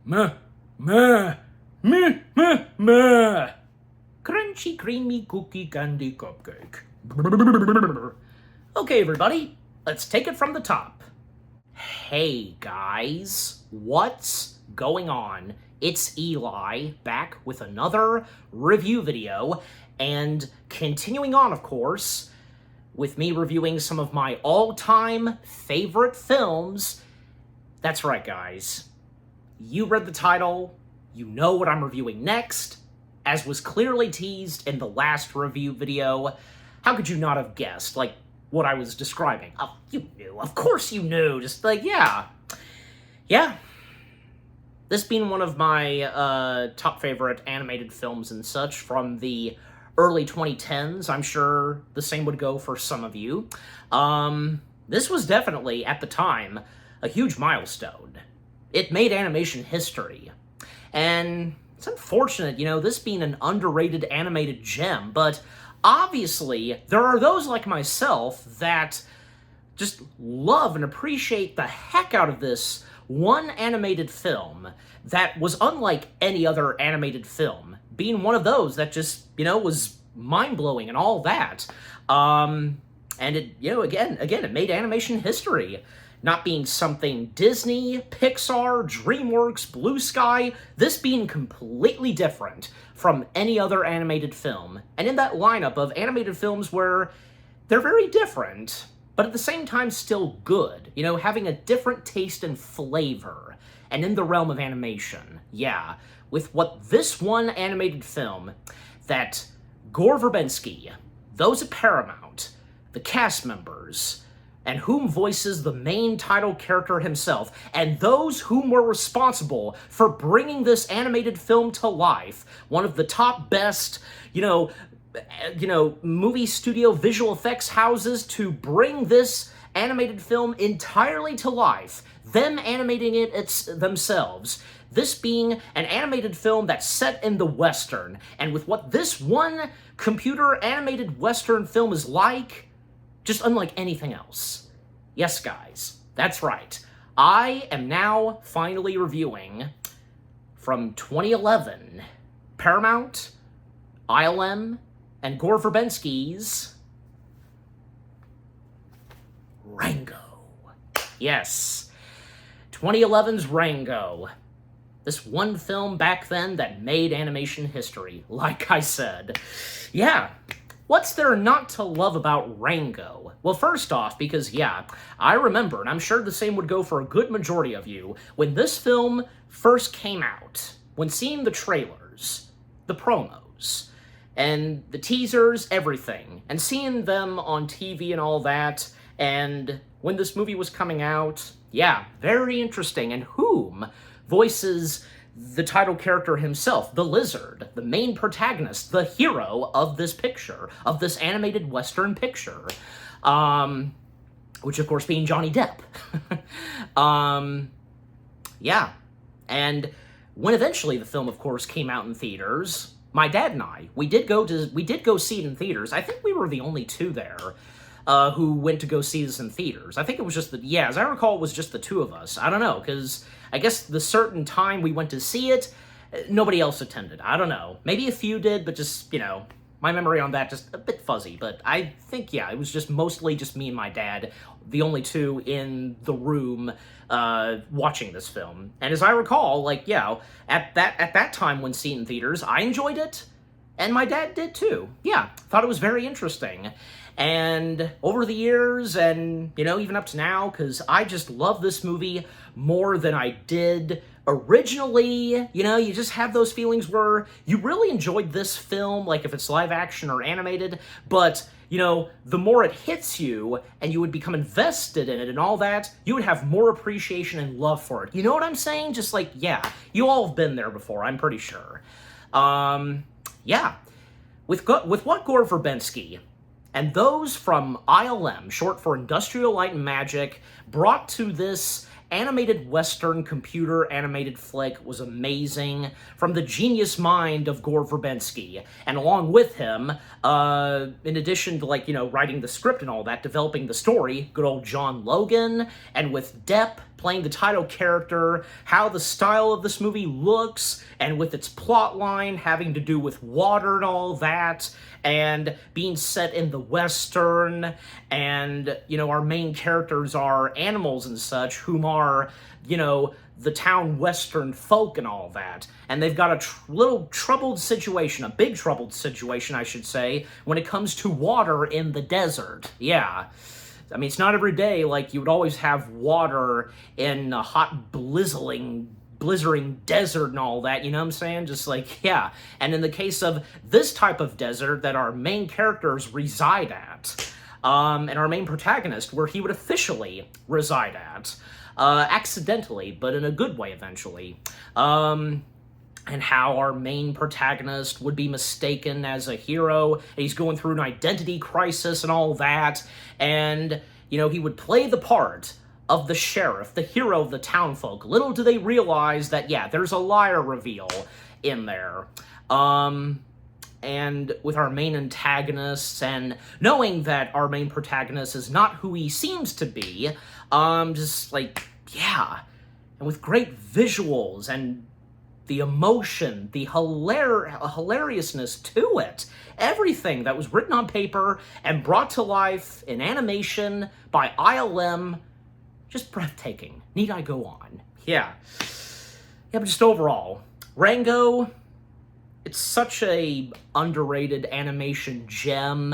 Meh, meh, meh, meh, meh. Crunchy, creamy cookie candy cupcake. Okay, everybody, let's take it from the top. Hey, guys, what's going on? It's Eli, back with another review video, and continuing on, of course, with me reviewing some of my all-time favorite films. That's right, guys. You read the title, you know what I'm reviewing next. As was clearly teased in the last review video, how could you not have guessed, like, what I was describing? Oh, you knew. Of course you knew. Just like, yeah. Yeah. This being one of my top favorite animated films and such from the early 2010s, I'm sure the same would go for some of you. This was definitely, at the time, a huge milestone. It made animation history. And it's unfortunate, this being an underrated animated gem, but obviously there are those like myself that just love and appreciate the heck out of this one animated film that was unlike any other animated film, being one of those that just, was mind-blowing and all that. And it, again, it made animation history. Not being something Disney, Pixar, DreamWorks, Blue Sky, this being completely different from any other animated film. And in that lineup of animated films where they're very different, but at the same time still good, having a different taste and flavor. And in the realm of animation, yeah, with what this one animated film that Gore Verbinski, those at Paramount, the cast members, and whom voices the main title character himself, and those whom were responsible for bringing this animated film to life, one of the top best, movie studio visual effects houses to bring this animated film entirely to life, them animating it themselves. This being an animated film that's set in the Western, and with what this one computer animated Western film is like, just unlike anything else. Yes, guys, that's right. I am now finally reviewing, from 2011, Paramount, ILM, and Gore Verbinski's Rango. Yes, 2011's Rango. This one film back then that made animation history, like I said. Yeah. What's there not to love about Rango? Well, first off, because, yeah, I remember, and I'm sure the same would go for a good majority of you, when this film first came out, when seeing the trailers, the promos, and the teasers, everything, and seeing them on TV and all that, and when this movie was coming out, yeah, very interesting, and whom voices the title character himself, the lizard, the main protagonist, the hero of this picture, of this animated Western picture, which of course being Johnny Depp. Yeah, and when eventually the film, of course, came out in theaters, my dad and I, we did go see it in theaters. I think we were the only two there who went to go see this in theaters. I think it was just as I recall, it was just the two of us. I don't know, because I guess the certain time we went to see it, nobody else attended. I don't know. Maybe a few did, but just, my memory on that just a bit fuzzy. But I think, yeah, it was just mostly just me and my dad, the only two in the room watching this film. And as I recall, at that time when seen in theaters, I enjoyed it, and my dad did too. Yeah, thought it was very interesting. And over the years, and, even up to now, because I just love this movie more than I did originally. You just have those feelings where you really enjoyed this film, like if it's live action or animated, but, the more it hits you and you would become invested in it and all that, you would have more appreciation and love for it. You know what I'm saying? Just like, yeah, you all have been there before, I'm pretty sure. Yeah. With what Gore Verbinski and those from ILM, short for Industrial Light and Magic, brought to this animated Western computer animated flick was amazing, from the genius mind of Gore Verbinski. And along with him, in addition to, writing the script and all that, developing the story, good old John Logan, and with Depp playing the title character, how the style of this movie looks, and with its plot line having to do with water and all that, and being set in the Western, and, you know, our main characters are animals and such, whom are, you know, the town Western folk and all that. And they've got a little troubled situation, a big troubled situation, I should say, when it comes to water in the desert. Yeah. I mean, it's not every day, like, you would always have water in a hot, blizzering desert and all that, you know what I'm saying? Just like, yeah. And in the case of this type of desert that our main characters reside at, and our main protagonist, where he would officially reside at, accidentally, but in a good way eventually, and how our main protagonist would be mistaken as a hero, and he's going through an identity crisis and all that, and, you know, he would play the part of the sheriff, the hero of the townfolk. Little do they realize that, yeah, there's a liar reveal in there. And with our main antagonists, and knowing that our main protagonist is not who he seems to be, just like, yeah, and with great visuals and the emotion, the hilariousness to it, everything that was written on paper and brought to life in animation by ILM, just breathtaking. Need I go on? Yeah. Yeah, but just overall, Rango, it's such a underrated animation gem,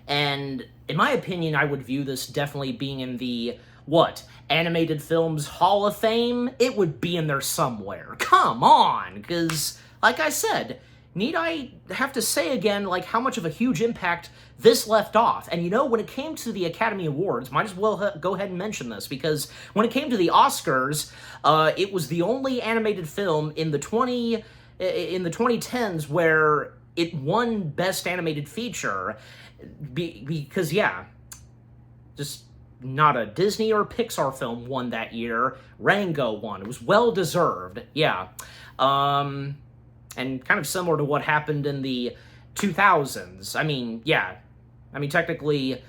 and in my opinion, I would view this definitely being in the, what, Animated Films Hall of Fame? It would be in there somewhere. Come on, because, like I said, need I have to say again, like, how much of a huge impact this left off? And you know, when it came to the Academy Awards, might as well go ahead and mention this, because when it came to the Oscars, it was the only animated film in the 2010s where it won Best Animated Feature, because, yeah, just not a Disney or Pixar film won that year. Rango won. It was well-deserved, yeah. And kind of similar to what happened in the 2000s. I mean, yeah. I mean, technically,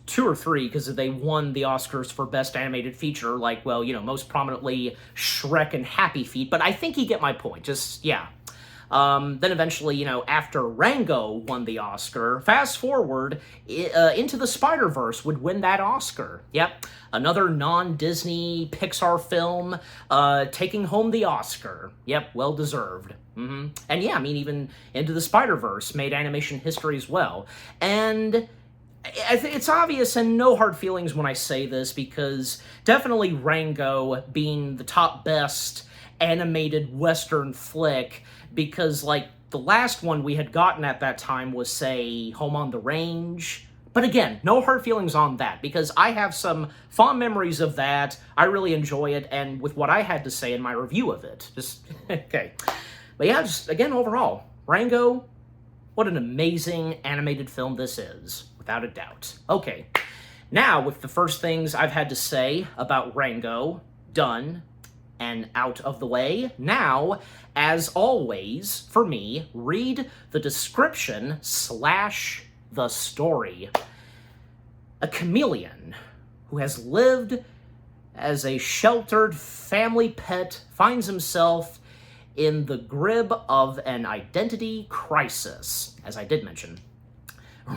2 or 3, because they won the Oscars for Best Animated Feature, like, well, you know, most prominently Shrek and Happy Feet, but I think you get my point, just, yeah. Then eventually, you know, after Rango won the Oscar, fast forward, Into the Spider-Verse would win that Oscar. Yep, another non-Disney Pixar film taking home the Oscar. Yep, well-deserved. And yeah, I mean, even Into the Spider-Verse made animation history as well. And I think it's obvious and no hard feelings when I say this, because definitely Rango being the top best animated Western flick, because, like, the last one we had gotten at that time was, say, Home on the Range. But again, no hard feelings on that, because I have some fond memories of that. I really enjoy it, and with what I had to say in my review of it. Just, okay. But yeah, just, again, overall, Rango, what an amazing animated film this is, without a doubt. Okay, now, with the first things I've had to say about Rango done and out of the way, now, as always, for me, read the description / the story. A chameleon who has lived as a sheltered family pet finds himself in the grip of an identity crisis, as I did mention.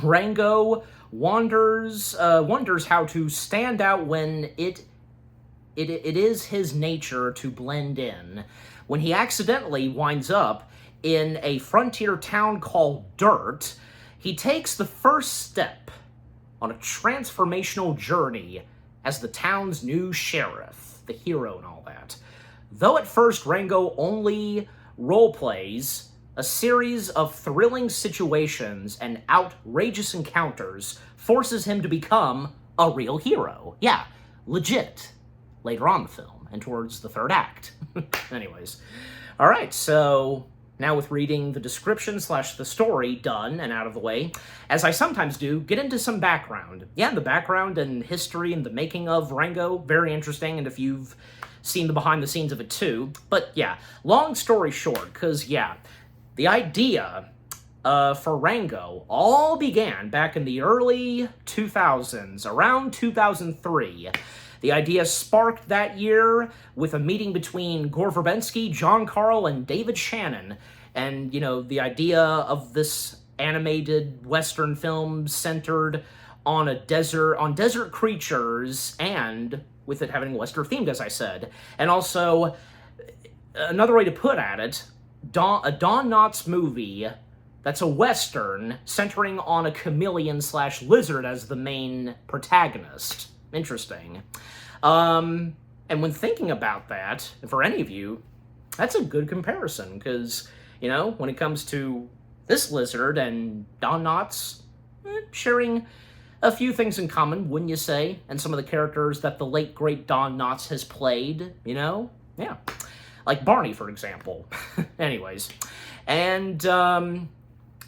Rango wonders how to stand out when it is his nature to blend in, when he accidentally winds up in a frontier town called Dirt. He takes the first step on a transformational journey as the town's new sheriff, the hero and all that. Though at first Rango only roleplays, a series of thrilling situations and outrageous encounters forces him to become a real hero. Yeah, legit. Later on in the film, and towards the third act. Anyways. Alright, so now with reading the description / the story done and out of the way, as I sometimes do, get into some background. Yeah, the background and history and the making of Rango, very interesting, and if you've seen the behind the scenes of it too. But yeah, long story short, because yeah, the idea for Rango all began back in the early 2000s, around 2003, The idea sparked that year with a meeting between Gore Verbinski, John Carl, and David Shannon. And, the idea of this animated Western film centered on desert creatures, and with it having Western themed, as I said. And also, another way to put it, a Don Knotts movie that's a Western centering on a chameleon/lizard as the main protagonist. Interesting. And when thinking about that, and for any of you, that's a good comparison, because, when it comes to this lizard and Don Knotts, sharing a few things in common, wouldn't you say? And some of the characters that the late, great Don Knotts has played, Yeah. Like Barney, for example. Anyways. And,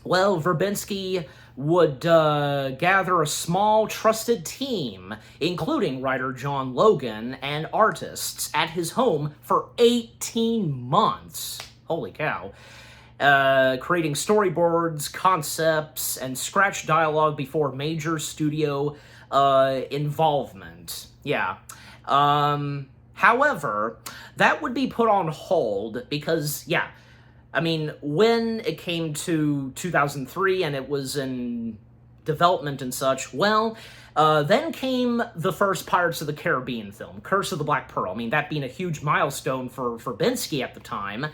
Verbinski would gather a small, trusted team, including writer John Logan and artists, at his home for 18 months. Holy cow. Creating storyboards, concepts, and scratch dialogue before major studio involvement. Yeah. However, that would be put on hold because, when it came to 2003 and it was in development and such, then came the first Pirates of the Caribbean film, Curse of the Black Pearl. That being a huge milestone for Verbinski at the time.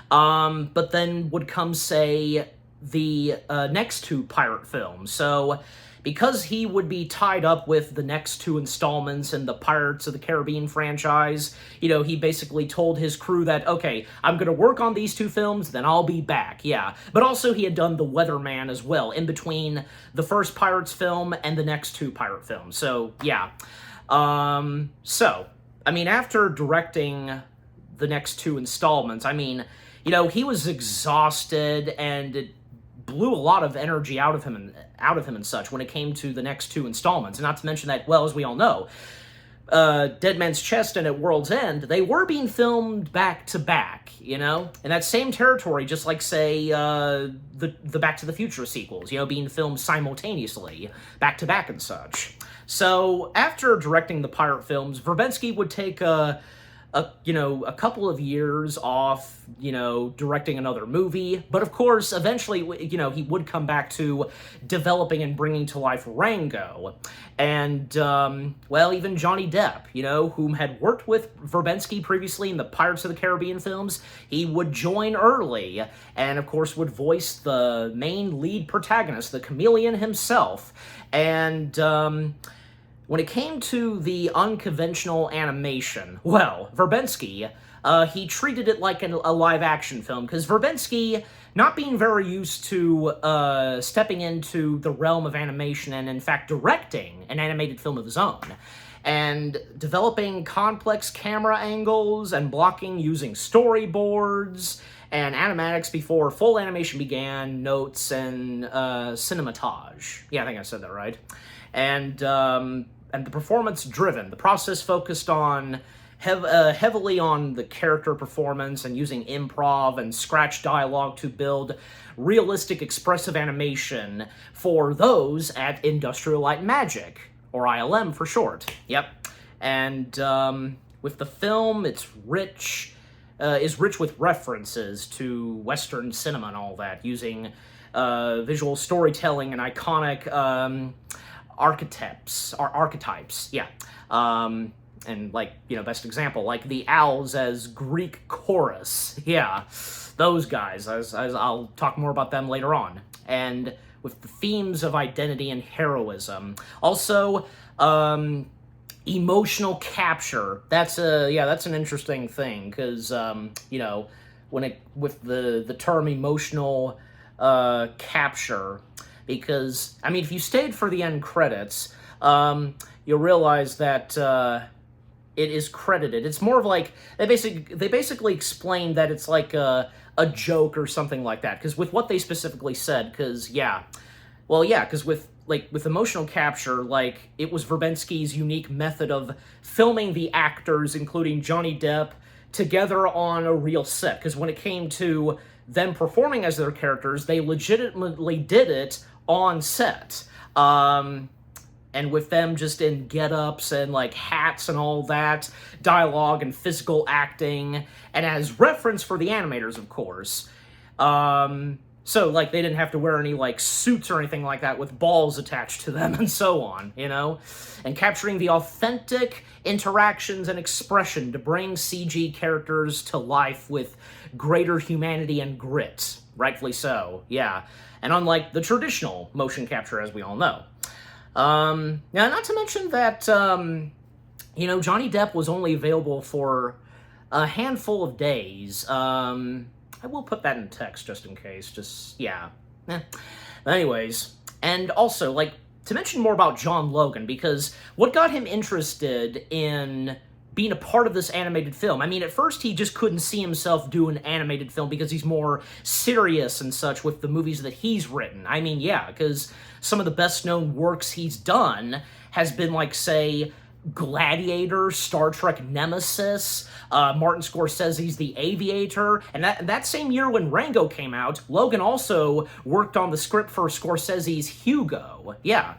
But then would come, say, the next two pirate films. So, because he would be tied up with the next two installments in the Pirates of the Caribbean franchise, he basically told his crew that, okay, I'm going to work on these two films, then I'll be back, yeah. But also he had done The Weatherman as well, in between the first Pirates film and the next two pirate films. So, yeah. After directing the next two installments, he was exhausted, and it blew a lot of energy out of him and such when it came to the next two installments. And not to mention that, as we all know, Dead Man's Chest and At World's End, they were being filmed back to back, in that same territory, just like, say, the Back to the Future sequels, being filmed simultaneously, back to back and such. So, after directing the pirate films, Verbinski would take a couple of years off, directing another movie. But of course, eventually, he would come back to developing and bringing to life Rango. And, even Johnny Depp, whom had worked with Verbinski previously in the Pirates of the Caribbean films, he would join early, and of course would voice the main lead protagonist, the chameleon himself. And, when it came to the unconventional animation, Verbinski, he treated it like a live-action film, because Verbinski, not being very used to stepping into the realm of animation and, in fact, directing an animated film of his own, and developing complex camera angles and blocking using storyboards and animatics before full animation began, notes, and cinematage. Yeah, I think I said that right. And the performance-driven. The process focused on heavily on the character performance and using improv and scratch dialogue to build realistic expressive animation for those at Industrial Light and Magic, or ILM for short. Yep. And with the film, is rich with references to Western cinema and all that, using visual storytelling and iconic archetypes, yeah. And, best example, like the owls as Greek chorus, yeah. Those guys, as I'll talk more about them later on. And with the themes of identity and heroism. Also, emotional capture. That's an interesting thing, because, with the term emotional capture, because, if you stayed for the end credits, you'll realize that it is credited. It's more of like, they basically explain that it's like a joke or something like that, because with what they specifically said, because, with emotional capture, it was Verbinski's unique method of filming the actors, including Johnny Depp, together on a real set, because when it came to them performing as their characters, they legitimately did it on set. And and with them just in get-ups and, like, hats and all that, dialogue and physical acting, and as reference for the animators, of course. So, like, they didn't have to wear any, like, suits or anything like that with balls attached to them and so on, you know? And capturing the authentic interactions and expression to bring CG characters to life with greater humanity and grit. Rightfully so, yeah. And unlike the traditional motion capture, as we all know. Now, not to mention that, you know, Johnny Depp was only available for a handful of days. I will put that in text just in case, yeah. Anyways, and also, like, to mention more about John Logan, because what got him interested in being a part of this animated film, I mean, at first he just couldn't see himself do an animated film because he's more serious and such with the movies that he's written. I mean, yeah, because some of the best-known works he's done has been, like, say, Gladiator, Star Trek Nemesis, Martin Scorsese's The Aviator, and that same year when Rango came out, Logan also worked on the script for Scorsese's Hugo, yeah.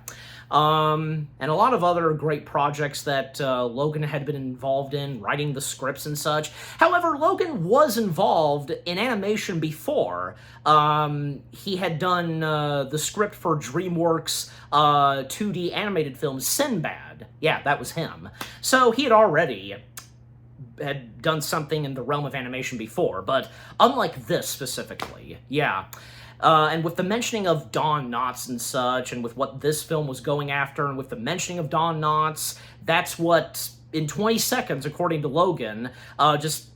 And a lot of other great projects that Logan had been involved in, writing the scripts and such. However, Logan was involved in animation before. He had done the script for DreamWorks' 2D animated film Sinbad. Yeah, that was him. So he had done something in the realm of animation before, but unlike this specifically, yeah. And with the mentioning of Don Knotts and such, and with what this film was going after, and with the mentioning of Don Knotts, that's what, in 20 seconds, according to Logan, just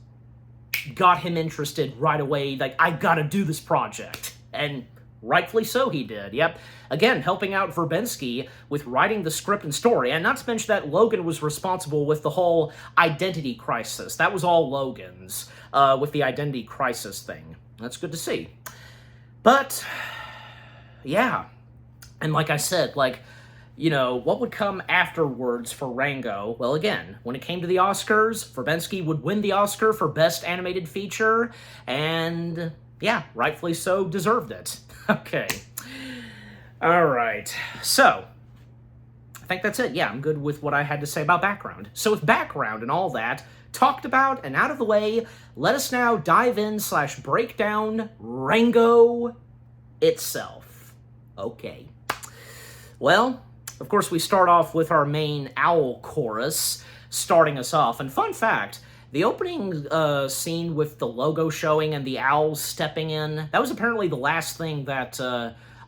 got him interested right away, like, I gotta do this project. And rightfully so he did, yep. Again, helping out Verbinski with writing the script and story, and not to mention that Logan was responsible with the whole identity crisis. That was all Logan's, with the identity crisis thing. That's good to see. But, yeah, and like I said, like, you know, what would come afterwards for Rango? Well, again, when it came to the Oscars, Verbinski would win the Oscar for Best Animated Feature, and, yeah, rightfully so, deserved it. Okay. Alright, so, I think that's it. Yeah, I'm good with what I had to say about background. So with background and all that talked about and out of the way, let us now dive in / break down Rango itself. Okay. Well, of course we start off with our main owl chorus starting us off. And fun fact, the opening scene with the logo showing and the owls stepping in, that was apparently the last thing that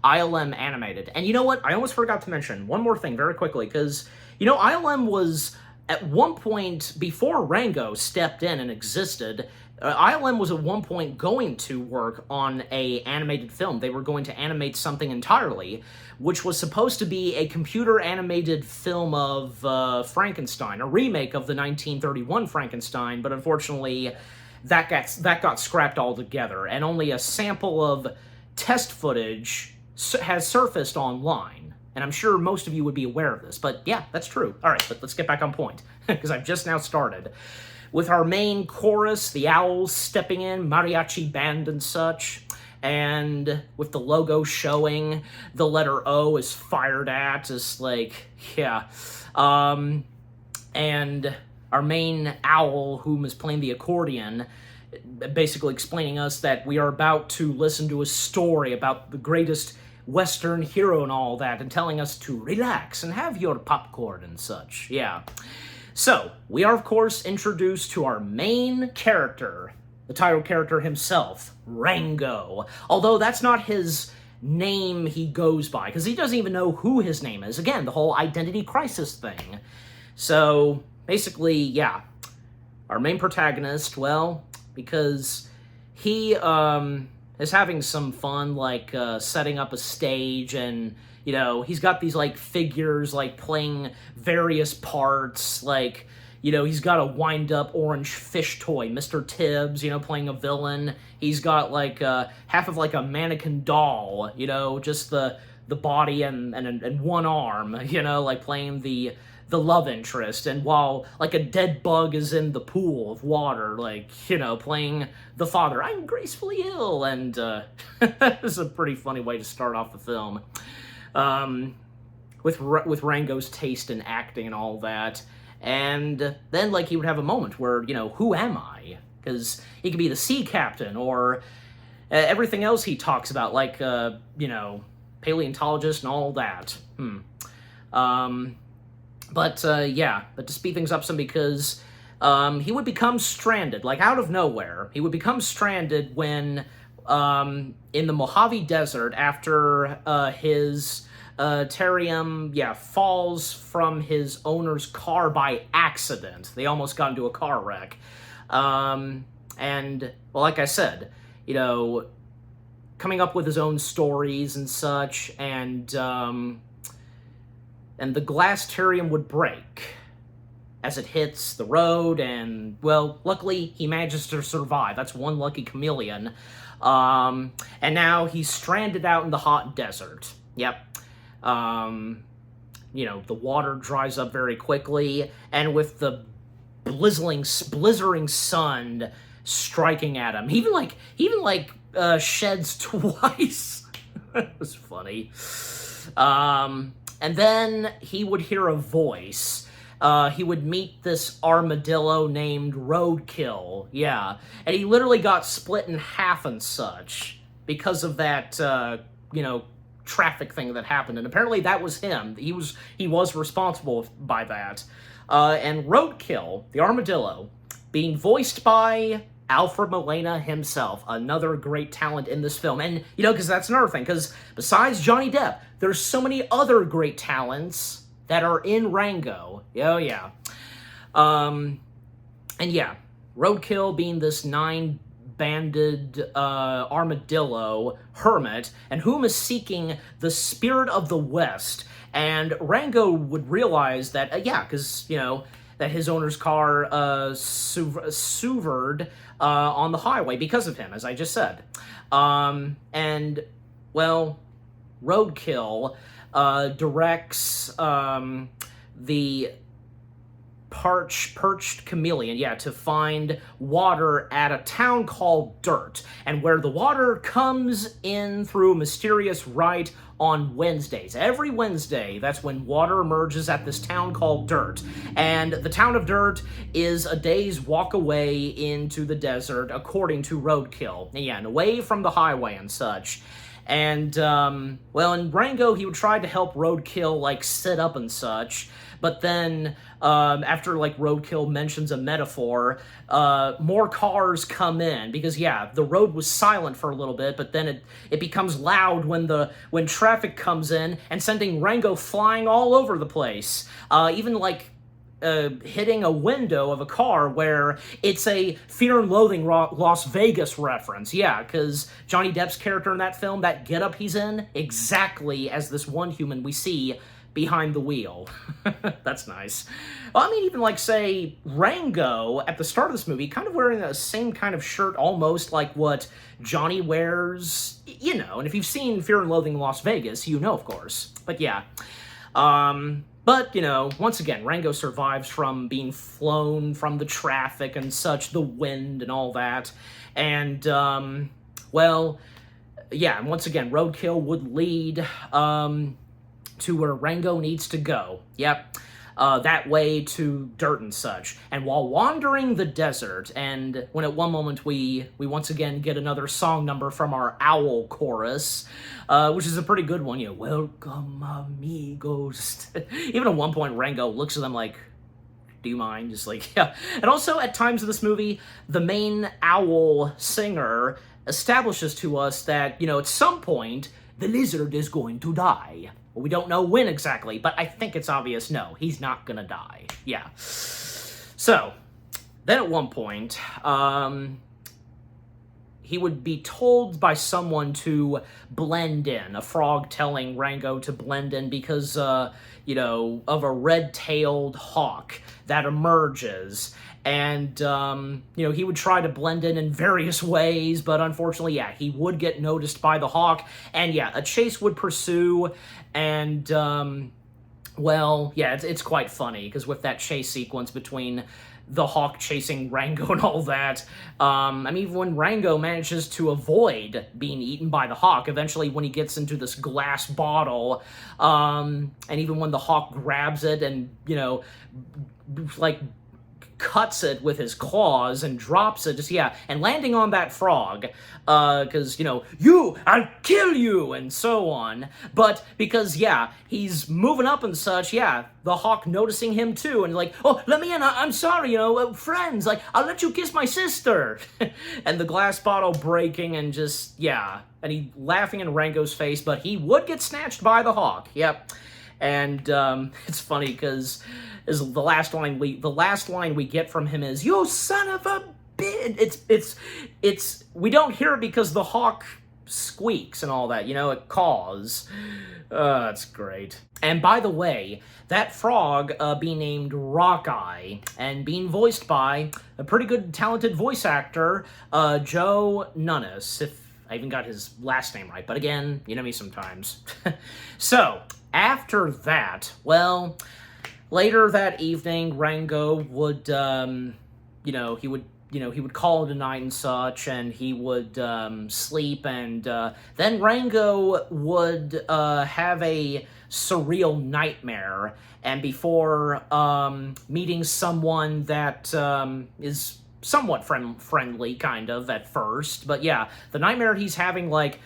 ILM animated. And you know what? I almost forgot to mention one more thing very quickly, because, you know, ILM was, at one point, before Rango stepped in and existed, ILM was at one point going to work on a animated film. They were going to animate something entirely, which was supposed to be a computer-animated film of Frankenstein, a remake of the 1931 Frankenstein, but unfortunately, that got scrapped altogether, and only a sample of test footage has surfaced online. And I'm sure most of you would be aware of this, but yeah, that's true. All right, but let's get back on point, because I've just now started. With our main chorus, the owls stepping in, mariachi band and such, and with the logo showing, the letter O is fired at, just like, yeah. And our main owl, whom is playing the accordion, basically explaining us that we are about to listen to a story about the greatest Western hero and all that, and telling us to relax and have your popcorn and such, yeah. So, we are, of course, introduced to our main character, the title character himself, Rango. Although that's not his name he goes by, because he doesn't even know who his name is. Again, the whole identity crisis thing. So, basically, yeah, our main protagonist, well, because he, is having some fun, like, setting up a stage, and, you know, he's got these, like, figures, like, playing various parts, like, you know, he's got a wind-up orange fish toy, Mr. Tibbs, you know, playing a villain. He's got, like, half of, like, a mannequin doll, you know, just the body and one arm, you know, like, playing the love interest, and while, like, a dead bug is in the pool of water, like, you know, playing the father, I'm gracefully ill, and that is a pretty funny way to start off the film. with Rango's taste in acting and all that. And then, like, he would have a moment where, who am I? Because he could be the sea captain, or everything else he talks about, like, paleontologist and all that. But to speed things up some, because he would become stranded, like, out of nowhere. He would become stranded when, in the Mojave Desert, after his Terrium, falls from his owner's car by accident. They almost got into a car wreck. And, well, like I said, coming up with his own stories and such, and the glass Terrium would break as it hits the road, and, well, luckily he manages to survive. That's one lucky chameleon. And now he's stranded out in the hot desert. Yep. The water dries up very quickly, and with the blizzering sun striking at him, he even sheds twice. It was funny. And then he would hear a voice. He would meet this armadillo named Roadkill, yeah. And he literally got split in half and such because of that, traffic thing that happened. And apparently that was him. He was responsible by that. And Roadkill, the armadillo, being voiced by Alfred Molina himself, another great talent in this film. And, because that's another thing, because besides Johnny Depp, there's so many other great talents that are in Rango. Oh, yeah. And yeah, Roadkill being this 9-banded armadillo hermit, and whom is seeking the spirit of the West. And Rango would realize that, because, that his owner's car severed on the highway because of him, as I just said. And, well, Roadkill directs the perched chameleon, to find water at a town called Dirt, and where the water comes in through a mysterious rite on Wednesdays. Every Wednesday, that's when water emerges at this town called Dirt. And the town of Dirt is a day's walk away into the desert, according to Roadkill. And away from the highway and such. And, in Rango, he would try to help Roadkill, sit up and such, but then, after, Roadkill mentions a metaphor, more cars come in, because, the road was silent for a little bit, but then it becomes loud when traffic comes in, and sending Rango flying all over the place, even, hitting a window of a car where it's a Fear and Loathing Las Vegas reference. Yeah, because Johnny Depp's character in that film, that getup he's in, exactly as this one human we see behind the wheel. That's nice. Well, even say Rango at the start of this movie, kind of wearing the same kind of shirt almost like what Johnny wears, and if you've seen Fear and Loathing Las Vegas, of course. But yeah. But, once again, Rango survives from being flown from the traffic and such, the wind and all that. And, and once again, Roadkill would lead to where Rango needs to go. Yep. That way to Dirt and such. And while wandering the desert, and when at one moment we once again get another song number from our owl chorus, which is a pretty good one, welcome amigos. Even at one point, Rango looks at them like, do you mind? Just yeah. And also, at times in this movie, the main owl singer establishes to us that, at some point, the lizard is going to die. Well, we don't know when exactly, but I think it's obvious, no, he's not gonna die. Yeah. So, then at one point, he would be told by someone to blend in, a frog telling Rango to blend in because, of a red-tailed hawk that emerges. And, he would try to blend in various ways, but unfortunately, he would get noticed by the hawk, and a chase would pursue, and, it's quite funny, because with that chase sequence between the Hawk chasing Rango and all that. I mean, even when Rango manages to avoid being eaten by the Hawk, eventually when he gets into this glass bottle, and even when the Hawk grabs it and, you know, like, cuts it with his claws and drops it, just, yeah, and landing on that frog, because, you know, I'll kill you, and so on, but because, yeah, he's moving up and such, yeah, the Hawk noticing him too, and like, oh, let me in, I'm sorry, you know, friends, like, I'll let you kiss my sister, and the glass bottle breaking, and just, yeah, and he laughing in Rango's face, but he would get snatched by the Hawk, yep, and, it's funny, because the last line we get from him is, "You son of a bitch!" It's we don't hear it because the Hawk squeaks and all that, you know, it caws. It's great. And by the way, that frog being named Rockeye and being voiced by a pretty good, talented voice actor, Joe Nunnis, if I even got his last name right. But again, you know me sometimes. So after that, well, later that evening, Rango would, he would call it a night and such, and he would sleep, and then Rango would have a surreal nightmare, and before meeting someone that is somewhat friendly, kind of, at first, but yeah, the nightmare he's having, like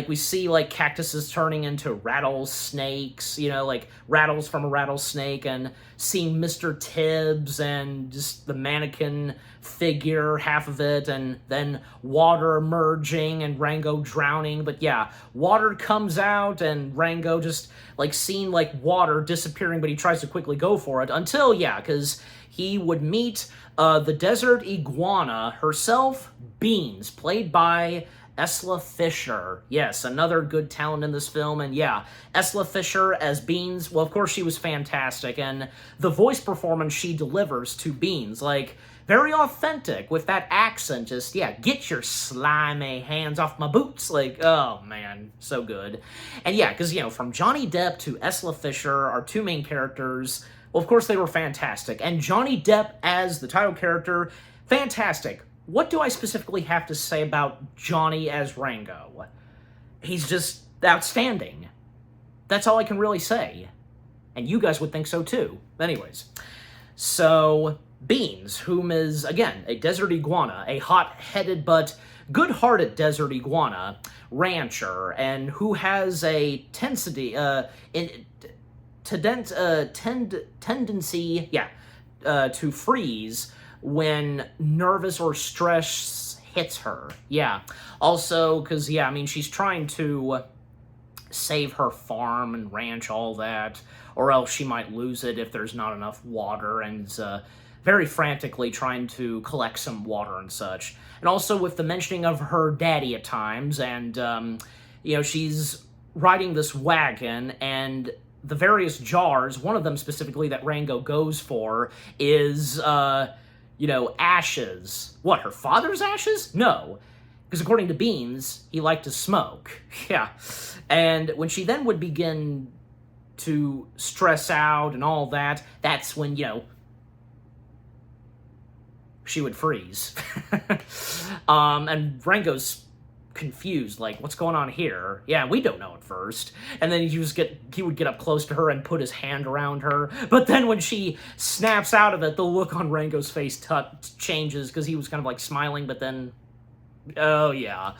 we see, like, cactuses turning into rattlesnakes, you know, like, rattles from a rattlesnake, and seeing Mr. Tibbs, and just the mannequin figure, half of it, and then water emerging, and Rango drowning, but yeah, water comes out, and Rango just, like, seeing, like, water disappearing, but he tries to quickly go for it, until, yeah, because he would meet the desert iguana herself, Beans, played by Esla Fisher. Yes, another good talent in this film, and yeah, Esla Fisher as Beans, well, of course, she was fantastic, and the voice performance she delivers to Beans, like, very authentic, with that accent, just, yeah, get your slimy hands off my boots, like, oh, man, so good. And yeah, because, you know, from Johnny Depp to Esla Fisher, our two main characters, well, of course, they were fantastic, and Johnny Depp as the title character, fantastic. What do I specifically have to say about Johnny as Rango? He's just outstanding. That's all I can really say. And you guys would think so too. Anyways, so Beans, whom is, again, a desert iguana, a hot-headed but good-hearted desert iguana rancher, and who has a tendency, to freeze when nervous or stress hits her. Yeah. Also, because, yeah, I mean, she's trying to save her farm and ranch, all that, or else she might lose it if there's not enough water, and is very frantically trying to collect some water and such. And also with the mentioning of her daddy at times, and, you know, she's riding this wagon, and the various jars, one of them specifically that Rango goes for, is, you know, ashes. What, her father's ashes? No. Because according to Beans, he liked to smoke. Yeah. And when she then would begin to stress out and all that, that's when, you know, she would freeze. And Rango's confused, like, what's going on here? Yeah, we don't know at first. And then he would get up close to her and put his hand around her. But then when she snaps out of it, the look on Rango's face changes, because he was kind of like smiling, but then, oh yeah.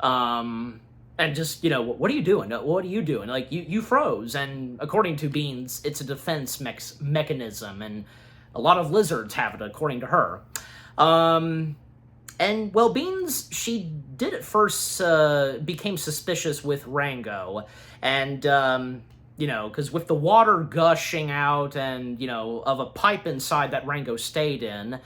And just, you know, what are you doing? What are you doing? Like, you froze. And according to Beans, it's a defense mechanism, and a lot of lizards have it, according to her. And, well, Beans, she did at first, became suspicious with Rango, and, you know, because with the water gushing out and, you know, of a pipe inside that Rango stayed in,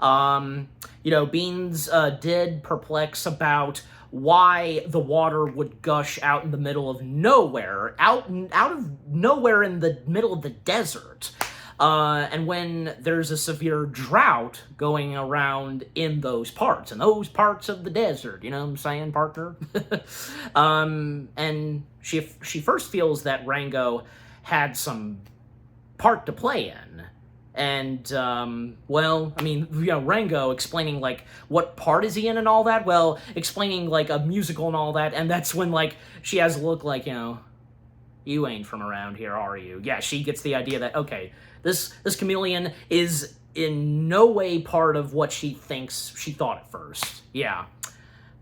you know, Beans, did perplex about why the water would gush out in the middle of nowhere, out of nowhere in the middle of the desert. And when there's a severe drought going around in those parts of the desert, you know what I'm saying, partner? And she first feels that Rango had some part to play in, And, well, I mean, you know, Rango explaining, like, what part is he in and all that, well, explaining, like, a musical and all that, and that's when, like, she has a look like, you know, you ain't from around here, are you? Yeah, she gets the idea that, okay, this chameleon is in no way part of what she thought at first. Yeah.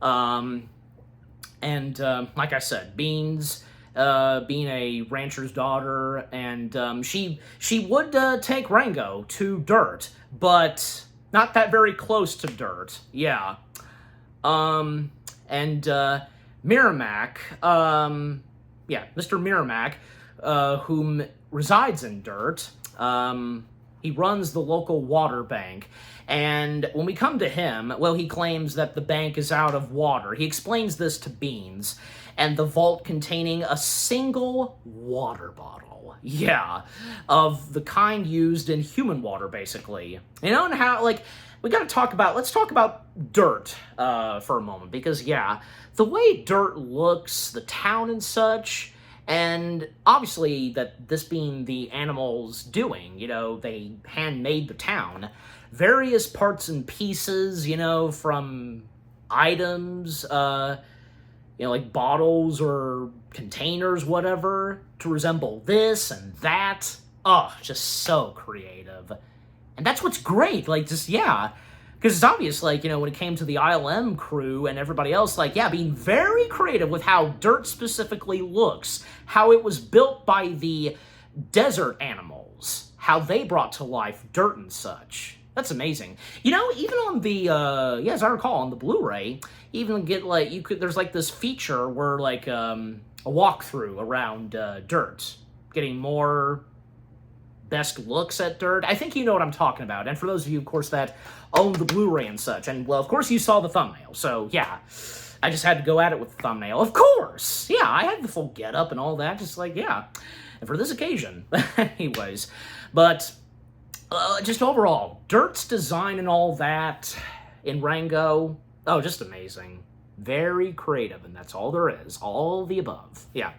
Like I said, Beans, being a rancher's daughter, and she would take Rango to dirt, but not that very close to dirt. Yeah. Merrimack, yeah, Mr. Merrimack, whom resides in dirt, he runs the local water bank. And when we come to him, well, he claims that the bank is out of water. He explains this to Beans, and the vault containing a single water bottle. Yeah, of the kind used in human water, basically. You know, and how, like, let's talk about dirt for a moment, because, yeah, the way dirt looks, the town and such, and obviously that this being the animals doing, you know, they handmade the town, various parts and pieces, you know, from items, you know, like bottles or containers, whatever, to resemble this and that. Oh, just so creative. And that's what's great, like, just, yeah, because it's obvious, like, you know, when it came to the ILM crew and everybody else, like, yeah, being very creative with how dirt specifically looks, how it was built by the desert animals, how they brought to life dirt and such. That's amazing. You know, even on the, yeah, as I recall, on the Blu-ray, even get, like, there's, like, this feature where, like, a walkthrough around dirt, getting more best looks at dirt. I think you know what I'm talking about. And for those of you, of course, that own the Blu-ray and such, and, well, of course you saw the thumbnail, so, yeah. I just had to go at it with the thumbnail. Of course! Yeah, I had the full get-up and all that, just like, yeah. And for this occasion. Anyways. But, just overall, dirt's design and all that in Rango, oh, just amazing. Very creative, and that's all there is. All the above. Yeah.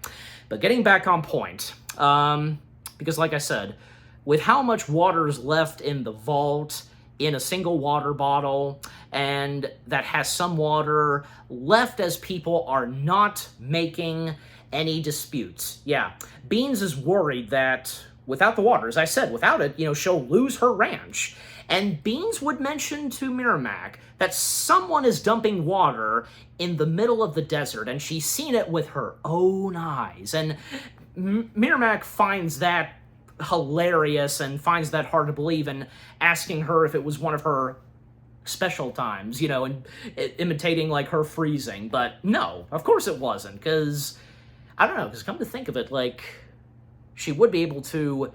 But getting back on point, because like I said, with how much water is left in the vault, in a single water bottle, and that has some water left as people are not making any disputes. Yeah, Beans is worried that without the water, as I said, without it, you know, she'll lose her ranch. And Beans would mention to Merrimack that someone is dumping water in the middle of the desert, and she's seen it with her own eyes. And Merrimack finds that hilarious and finds that hard to believe, and asking her if it was one of her special times, you know, and imitating, like, her freezing. But no, of course it wasn't, because, I don't know, because come to think of it, like, she would be able to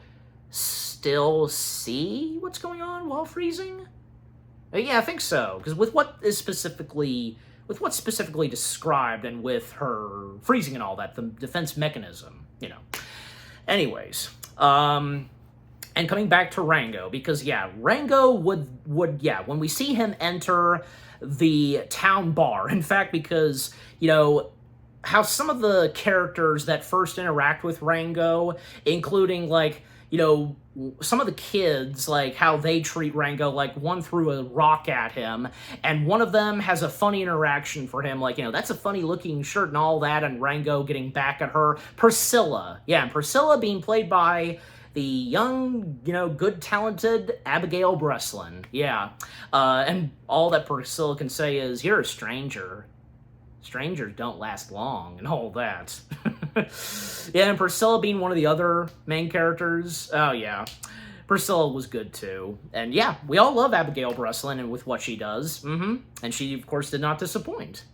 still see what's going on while freezing? Yeah, I think so, because with what's specifically described, and with her freezing and all that, the defense mechanism, you know. Anyways, and coming back to Rango, because, yeah, Rango would, yeah, when we see him enter the town bar, in fact, because, you know, how some of the characters that first interact with Rango, including, like, you know, some of the kids, like, how they treat Rango, like, one threw a rock at him, and one of them has a funny interaction for him, like, you know, that's a funny-looking shirt and all that, and Rango getting back at her. Priscilla, yeah, and Priscilla being played by the young, you know, good, talented Abigail Breslin, yeah, and all that Priscilla can say is, "You're a stranger. Strangers don't last long," and all that. Yeah, and Priscilla being one of the other main characters, oh yeah, Priscilla was good too. And yeah, we all love Abigail Breslin and with what she does, and she, of course, did not disappoint.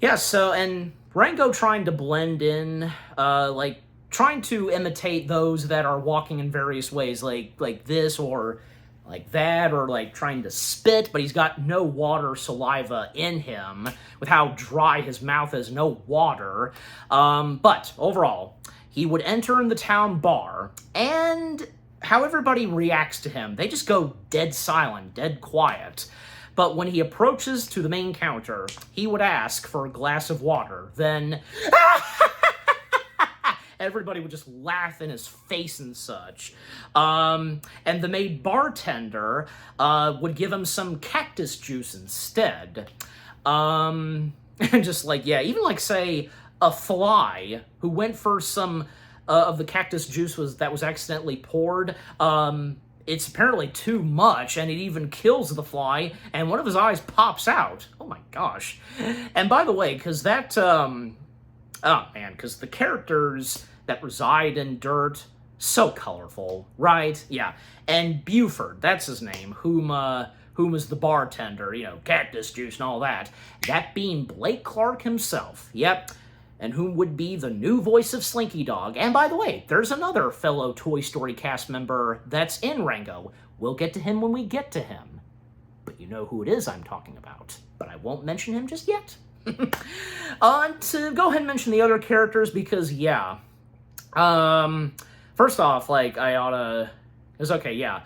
Yeah, so, and Rango trying to blend in, like, trying to imitate those that are walking in various ways, like this, or like that, or like trying to spit, but he's got no water, saliva in him, with how dry his mouth is, no water. But overall, he would enter in the town bar, and how everybody reacts to him, they just go dead silent, dead quiet. But when he approaches to the main counter, he would ask for a glass of water, then Everybody would just laugh in his face and such. And the maid bartender would give him some cactus juice instead. And just like, yeah, even like, say, a fly who went for some of the cactus juice that was accidentally poured. It's apparently too much, and it even kills the fly, and one of his eyes pops out. Oh my gosh. And by the way, because that, oh man, because the characters that reside in dirt, so colorful, right? Yeah. And Buford, that's his name, whom is the bartender, you know, cactus juice and all that. That being Blake Clark himself, yep. And whom would be the new voice of Slinky Dog. And by the way, there's another fellow Toy Story cast member that's in Rango. We'll get to him when we get to him. But you know who it is I'm talking about. But I won't mention him just yet. To go ahead and mention the other characters, because, yeah. First off, like, it's okay, yeah.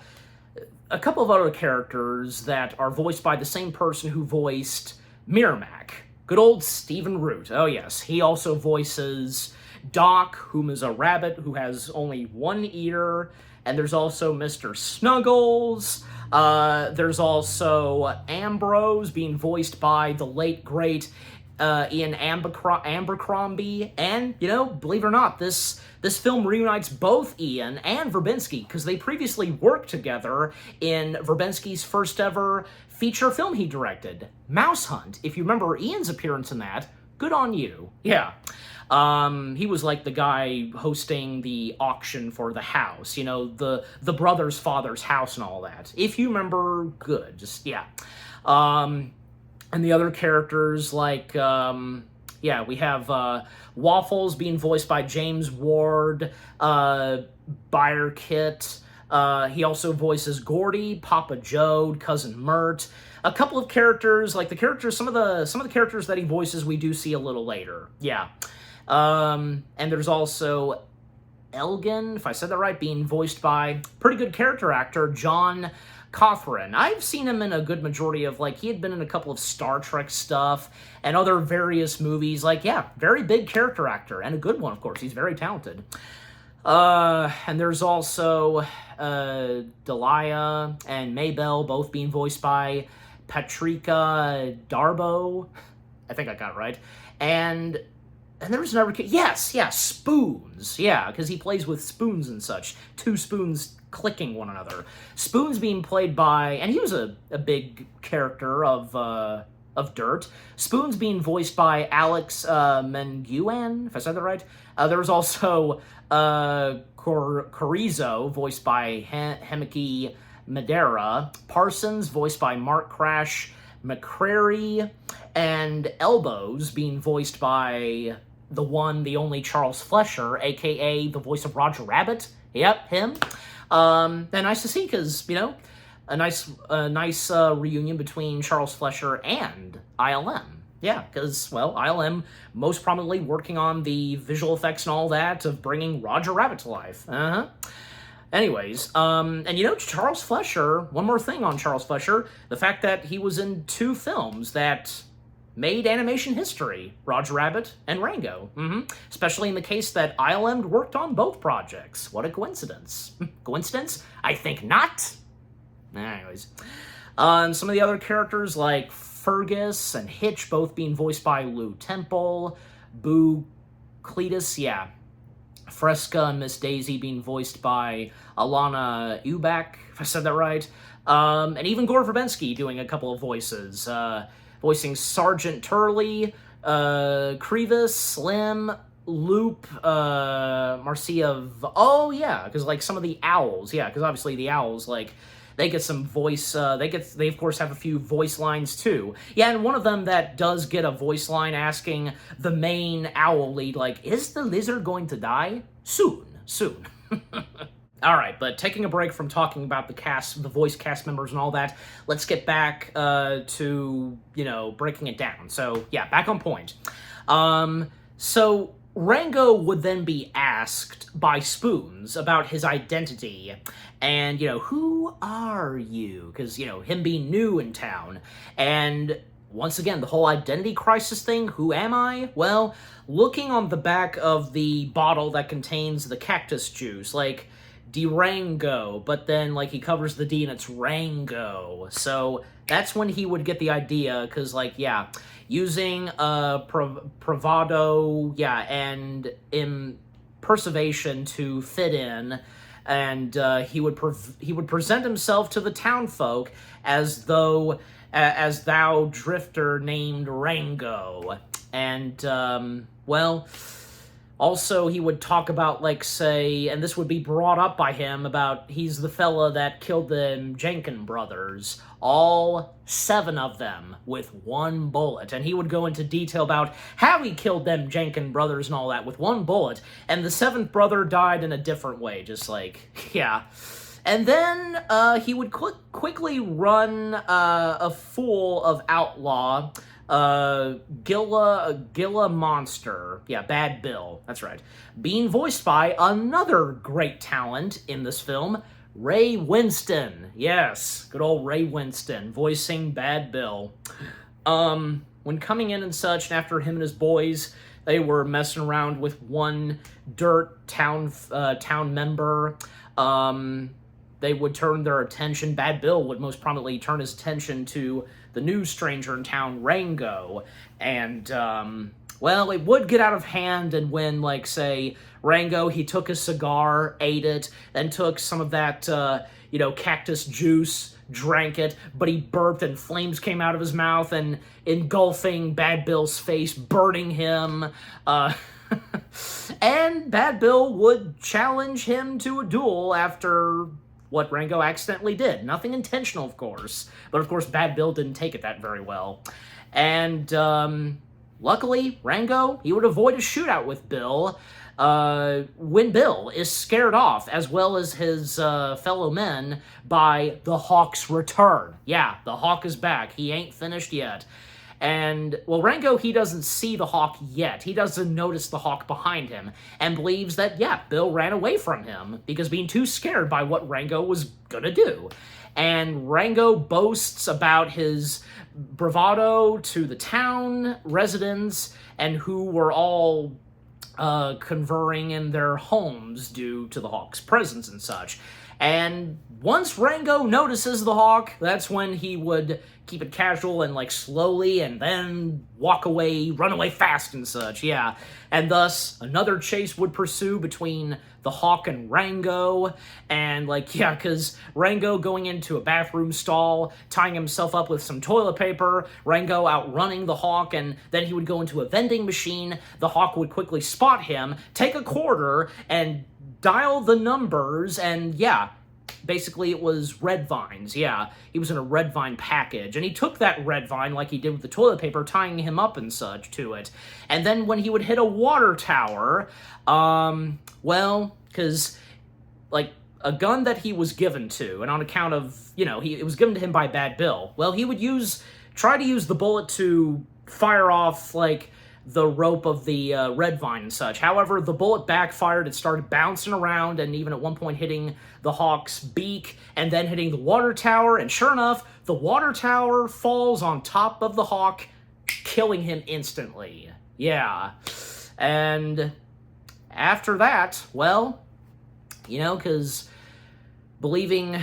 A couple of other characters that are voiced by the same person who voiced Miramac. Good old Stephen Root. Oh yes, he also voices Doc, whom is a rabbit who has only one ear, and there's also Mr. Snuggles. There's also Ambrose, being voiced by the late, great Ian Abercrombie, and, you know, believe it or not, this film reunites both Ian and Verbinski, because they previously worked together in Verbinski's first ever feature film he directed, Mouse Hunt. If you remember Ian's appearance in that, good on you. Yeah. He was like the guy hosting the auction for the house, you know, the brother's father's house and all that. If you remember, good. Just, yeah. And the other characters, like, yeah, we have Waffles being voiced by James Ward, Byre Kit. He also voices Gordy, Papa Joe, Cousin Mert. A couple of characters, like the characters, some of the characters that he voices we do see a little later. Yeah. And there's also Elgin, if I said that right, being voiced by pretty good character actor John Cothran. I've seen him in a good majority of, like, he had been in a couple of Star Trek stuff and other various movies. Like, yeah, very big character actor, and a good one, of course. He's very talented. And there's also Delia and Maybelle, both being voiced by Patrika Darbo. I think I got it right. And there was another kid. Yes, yeah, Spoons. Yeah, because he plays with spoons and such. Two spoons clicking one another. Spoons being played by, and he was a big character of Dirt. Spoons being voiced by Alex Menguan, if I said that right. There was also Corizo, voiced by Hemeke Madera. Parsons, voiced by Mark Crash McCrary. And Elbows, being voiced by the one, the only Charles Flesher, a.k.a. the voice of Roger Rabbit. Yep, him. And nice to see, because, you know, a nice reunion between Charles Flesher and ILM. Yeah, because, well, ILM most prominently working on the visual effects and all that of bringing Roger Rabbit to life. Anyways, and you know, Charles Flesher, one more thing on Charles Flesher, the fact that he was in two films that made animation history, Roger Rabbit and Rango. Especially in the case that ILM worked on both projects. What a coincidence. Coincidence? I think not. Anyways. Some of the other characters, like Fergus and Hitch, both being voiced by Lou Temple. Boo Cletus, yeah. Fresca and Miss Daisy being voiced by Alana Ubach, if I said that right. And even Gore Verbinski doing a couple of voices. Voicing Sergeant Turley, Crevis, Slim, Loop, Marcia. Oh yeah, because like some of the owls, yeah, because obviously the owls, like, they get some voice. They of course have a few voice lines too. Yeah, and one of them that does get a voice line asking the main owl lead, like, "Is the lizard going to die soon?" Soon. All right, but taking a break from talking about the cast, the voice cast members and all that, let's get back to, you know, breaking it down. So, yeah, back on point. So Rango would then be asked by Spoons about his identity and, you know, who are you? Because, you know, him being new in town. And once again, the whole identity crisis thing, who am I? Well, looking on the back of the bottle that contains the cactus juice, like, Rango, but then, like, he covers the D and it's Rango. So that's when he would get the idea, because, like, yeah, using bravado, yeah, and perseveration to fit in, and he would present himself to the townfolk as though as thou drifter named Rango, and well. Also, he would talk about, like, say, and this would be brought up by him, about he's the fella that killed the Jenkins brothers, all 7 of them, with 1 bullet. And he would go into detail about how he killed them Jenkins brothers and all that with 1 bullet, and the 7th brother died in a different way, just like, yeah. And then he would quickly run a fool of outlaw, Gilla Monster. Yeah, Bad Bill. That's right. Being voiced by another great talent in this film, Ray Winston. Yes, good old Ray Winston, voicing Bad Bill. When coming in and such, and after him and his boys, they were messing around with one dirt town member, they would turn their attention, Bad Bill would most prominently turn his attention to the new stranger in town, Rango, and, well, it would get out of hand, and when, like, say, Rango, he took a cigar, ate it, then took some of that, you know, cactus juice, drank it, but he burped and flames came out of his mouth and engulfing Bad Bill's face, burning him, and Bad Bill would challenge him to a duel after what Rango accidentally did. Nothing intentional, of course, but of course Bad Bill didn't take it that very well. And luckily, Rango, he would avoid a shootout with Bill when Bill is scared off, as well as his fellow men, by the Hawk's return. Yeah, the Hawk is back. He ain't finished yet. And, well, Rango, he doesn't see the Hawk yet. He doesn't notice the Hawk behind him, and believes that, yeah, Bill ran away from him, because being too scared by what Rango was gonna do. And Rango boasts about his bravado to the town residents, and who were all converting in their homes due to the Hawk's presence and such. And once Rango notices the Hawk, that's when he would keep it casual and, like, slowly, and then walk away, run away fast and such, yeah. And thus, another chase would pursue between the Hawk and Rango, and, like, yeah, because Rango going into a bathroom stall, tying himself up with some toilet paper, Rango outrunning the Hawk, and then he would go into a vending machine, the Hawk would quickly spot him, take a quarter, and dial the numbers, and yeah, basically it was red vines, yeah. He was in a red vine package, and he took that red vine like he did with the toilet paper, tying him up and such to it. And then when he would hit a water tower, well, because, like, a gun that he was given to, and on account of, you know, it was given to him by Bad Bill, well, he would try to use the bullet to fire off, like, the rope of the red vine and such. However, the bullet backfired, it started bouncing around, and even at one point hitting the Hawk's beak, and then hitting the water tower, and sure enough, the water tower falls on top of the Hawk, killing him instantly. Yeah. And after that, well, you know, because believing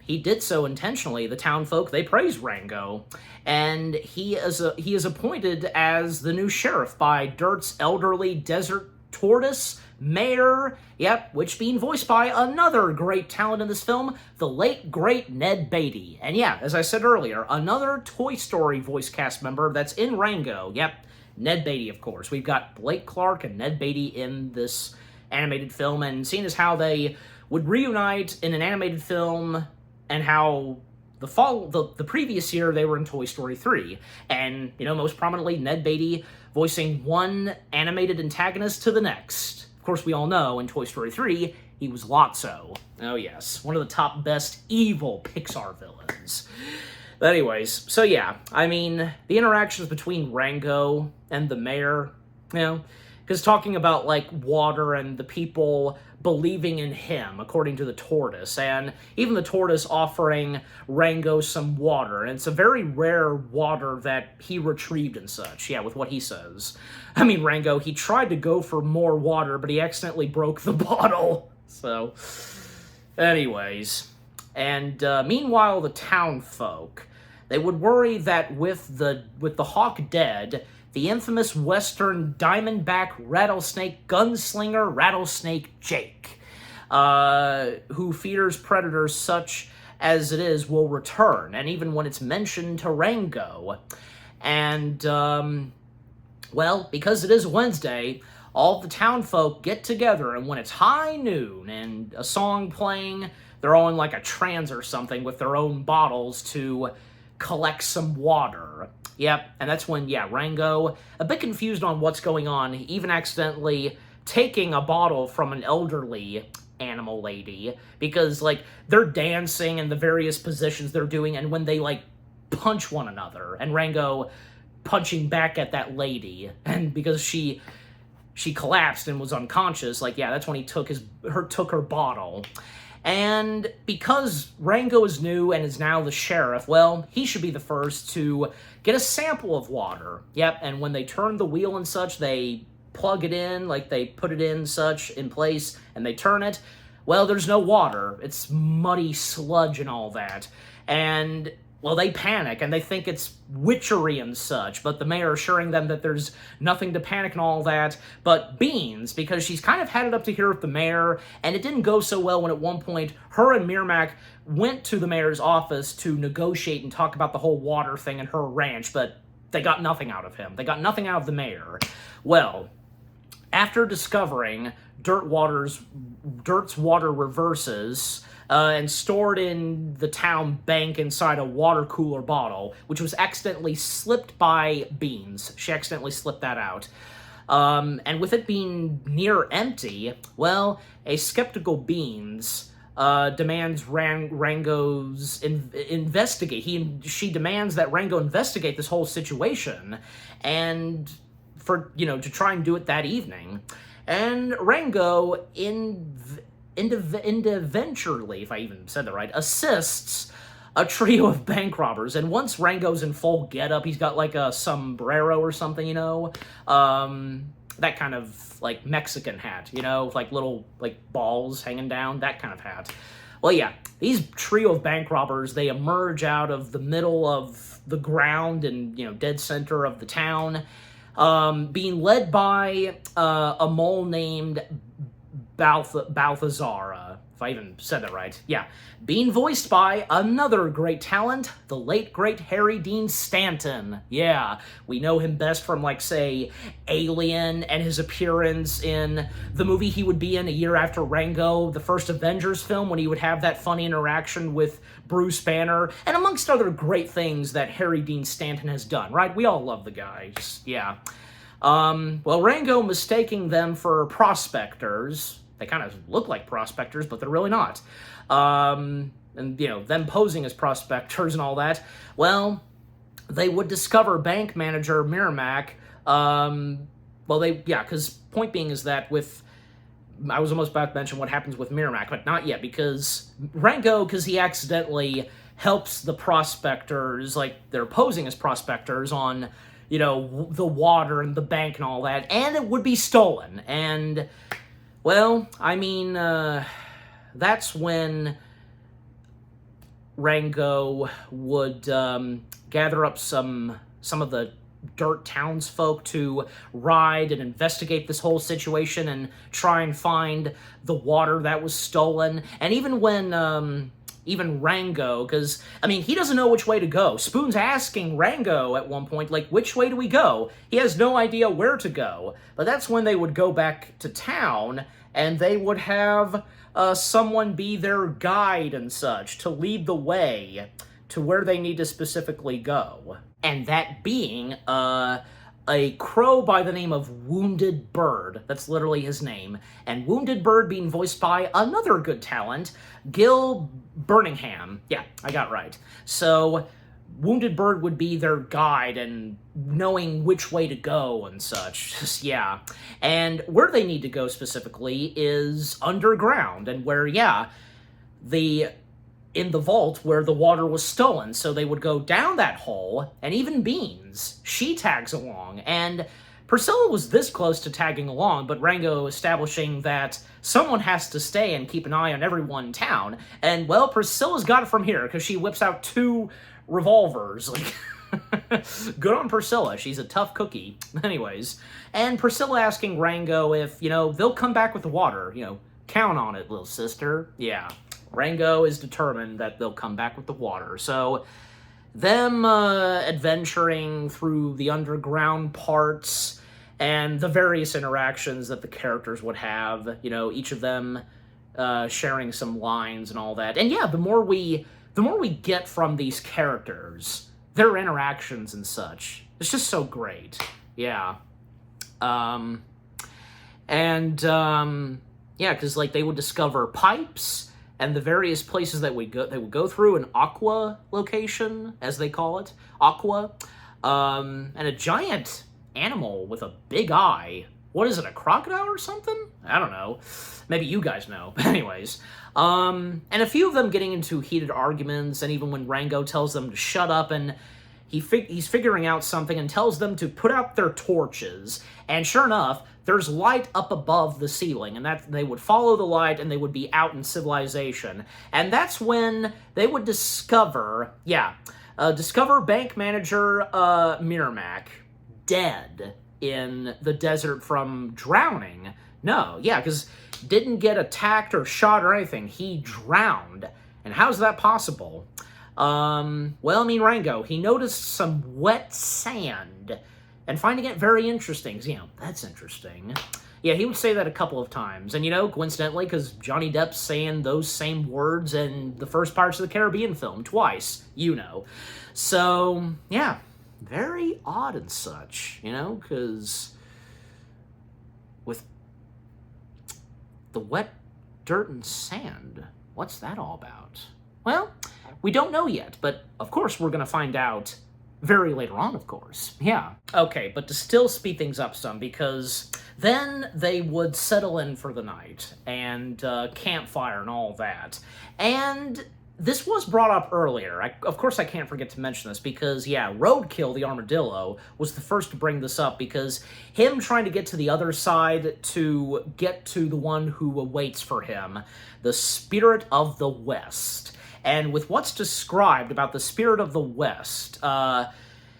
he did so intentionally, the townfolk, they praise Rango, and he is appointed as the new sheriff by Dirt's elderly desert tortoise mayor, yep, which being voiced by another great talent in this film, the late great Ned Beatty. And yeah, as I said earlier, another Toy Story voice cast member that's in Rango, yep, Ned Beatty, of course. We've got Blake Clark and Ned Beatty in this animated film, and seeing as how they would reunite in an animated film, and how the previous year they were in Toy Story 3, and, you know, most prominently Ned Beatty voicing one animated antagonist to the next. Of course, we all know in Toy Story 3, he was Lotso. Oh yes, one of the top best evil Pixar villains. But anyways, so yeah, I mean, the interactions between Rango and the mayor, you know, because talking about, like, water and the people believing in him, according to the tortoise, and even the tortoise offering Rango some water, and it's a very rare water that he retrieved and such, yeah, with what he says. I mean, Rango, he tried to go for more water, but he accidentally broke the bottle, so... Anyways, and meanwhile, the town folk, they would worry that with the hawk dead, the infamous Western diamondback rattlesnake gunslinger Rattlesnake Jake, who fears predators such as it is, will return, and even when it's mentioned to Rango. And, well, because it is Wednesday, all the townfolk get together, and when it's high noon and a song playing, they're all in like a trance or something with their own bottles to collect some water. Yep, and that's when, yeah, Rango, a bit confused on what's going on, even accidentally taking a bottle from an elderly animal lady, because, like, they're dancing in the various positions they're doing, and when they, like, punch one another, and Rango punching back at that lady, and because she collapsed and was unconscious, like, yeah, that's when he took her bottle. And because Rango is new and is now the sheriff, well, he should be the first to get a sample of water. Yep, and when they turn the wheel and such, they plug it in, like they put it in such in place, and they turn it. Well, there's no water. It's muddy sludge and all that. And, well, they panic, and they think it's witchery and such, but the mayor assuring them that there's nothing to panic and all that, but Beans, because she's kind of had it up to here with the mayor, and it didn't go so well when at one point her and Mirmac went to the mayor's office to negotiate and talk about the whole water thing in her ranch, but they got nothing out of him. They got nothing out of the mayor. Well, after discovering Dirt's water reverses, and stored in the town bank inside a water cooler bottle, which was accidentally slipped by Beans. She accidentally slipped that out. And with it being near empty, well, a skeptical Beans demands Rango's investigate. She demands that Rango investigate this whole situation, and for, you know, to try and do it that evening. And Rango, eventually, if I even said that right, assists a trio of bank robbers. And once Rango's in full getup, he's got like a sombrero or something, you know, that kind of like Mexican hat, you know, like little like balls hanging down, that kind of hat. Well, yeah, these trio of bank robbers, they emerge out of the middle of the ground and, you know, dead center of the town, being led by a mole named Balthazar, if I even said that right. Yeah. Being voiced by another great talent, the late, great Harry Dean Stanton. Yeah, we know him best from, like, say, Alien and his appearance in the movie he would be in a year after Rango, the first Avengers film, when he would have that funny interaction with Bruce Banner, and amongst other great things that Harry Dean Stanton has done, right? We all love the guy. Just, yeah. Well, Rango mistaking them for prospectors. They kind of look like prospectors, but they're really not. And, you know, them posing as prospectors and all that. Well, they would discover bank manager Mirmac. Because point being is that with... I was almost about to mention what happens with Mirmac, but not yet, because Rango, because he accidentally helps the prospectors, like, they're posing as prospectors on, you know, the water and the bank and all that, and it would be stolen. And... well, I mean, that's when Rango would gather up some of the Dirt townsfolk to ride and investigate this whole situation and try and find the water that was stolen. And even when, even Rango, because, I mean, he doesn't know which way to go. Spoon's asking Rango at one point, like, which way do we go? He has no idea where to go. But that's when they would go back to town, and they would have someone be their guide and such to lead the way to where they need to specifically go. And that being a crow by the name of Wounded Bird. That's literally his name. And Wounded Bird being voiced by another good talent, Gil Birmingham. Yeah, I got it right. So, Wounded Bird would be their guide and knowing which way to go and such. Just, yeah. And where they need to go specifically is underground, and where, yeah, in the vault where the water was stolen. So they would go down that hole, and even Beans, she tags along. And Priscilla was this close to tagging along, but Rango establishing that someone has to stay and keep an eye on everyone in town. And, well, Priscilla's got it from here, because she whips out 2 revolvers. Like, good on Priscilla. She's a tough cookie. Anyways, and Priscilla asking Rango if, they'll come back with the water. Count on it, little sister. Yeah. Rango is determined that they'll come back with the water. So, them adventuring through the underground parts and the various interactions that the characters would have, each of them sharing some lines and all that. And yeah, the more we get from these characters, their interactions and such, it's just so great. Yeah. Yeah, because, like, they would discover pipes and the various places that they would go through, an aqua location, as they call it, aqua, and a giant animal with a big eye. What is it, a crocodile or something? I don't know. Maybe you guys know. But anyways, and a few of them getting into heated arguments, and even when Rango tells them to shut up, and he's figuring out something and tells them to put out their torches, and sure enough, there's light up above the ceiling, and that they would follow the light and they would be out in civilization. And that's when they would discover bank manager Miramac dead in the desert from drowning. No, yeah, because didn't get attacked or shot or anything. He drowned. And how's that possible? Rango, he noticed some wet sand and finding it very interesting. 'Cause, that's interesting. Yeah, he would say that a couple of times. And, coincidentally, because Johnny Depp's saying those same words in the first Pirates of the Caribbean film twice, So, yeah, very odd and such, because with the wet dirt and sand, what's that all about? Well, we don't know yet, but of course we're going to find out very later on, of course. Yeah. Okay, but to still speed things up some, because then they would settle in for the night, and campfire and all that. And this was brought up earlier. Of course I can't forget to mention this, because, yeah, Roadkill, the armadillo, was the first to bring this up, because him trying to get to the other side to get to the one who awaits for him, the Spirit of the West. And with what's described about the Spirit of the West,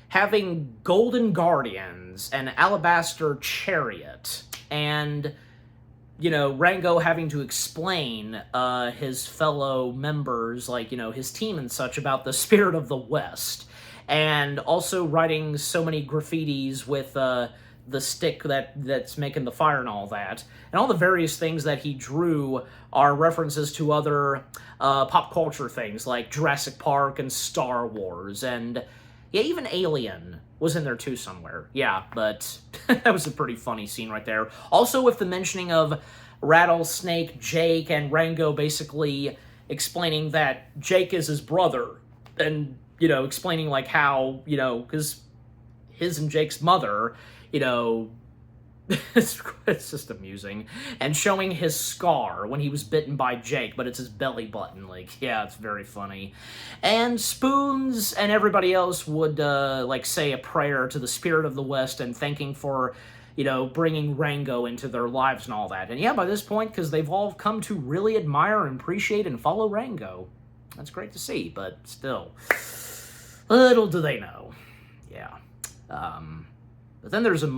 having golden guardians, an alabaster chariot, and, Rango having to explain his fellow members, like, his team and such, about the Spirit of the West. And also writing so many graffitis with the stick that's making the fire and all that. And all the various things that he drew are references to other pop culture things like Jurassic Park and Star Wars, and yeah, even Alien was in there too somewhere. Yeah, but that was a pretty funny scene right there. Also with the mentioning of Rattlesnake, Jake, and Rango basically explaining that Jake is his brother, and, explaining like how, because his and Jake's mother, it's just amusing. And showing his scar when he was bitten by Jake, but it's his belly button. Like, yeah, it's very funny. And Spoons and everybody else would, say a prayer to the Spirit of the West and thanking for, bringing Rango into their lives and all that. And yeah, by this point, because they've all come to really admire and appreciate and follow Rango. That's great to see, but still, little do they know. Yeah. But then there's a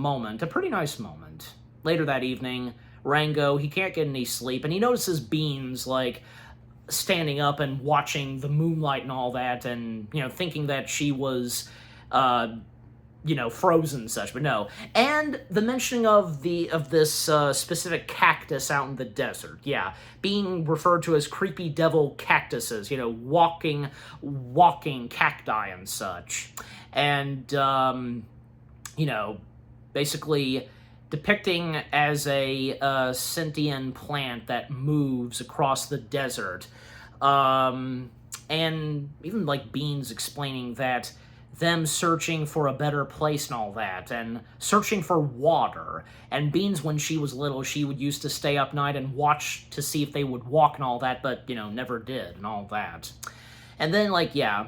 pretty nice moment. Later that evening, Rango, he can't get any sleep, and he notices Beans, standing up and watching the moonlight and all that, and, thinking that she was, frozen and such, but no. And the mentioning of this specific cactus out in the desert, yeah, being referred to as creepy devil cactuses, walking cacti and such. And, basically depicting as a sentient plant that moves across the desert. and even, like, Beans explaining that them searching for a better place and all that, and searching for water. And Beans, when she was little, she would used to stay up night and watch to see if they would walk and all that, but, you know, never did and all that. And then, like, yeah,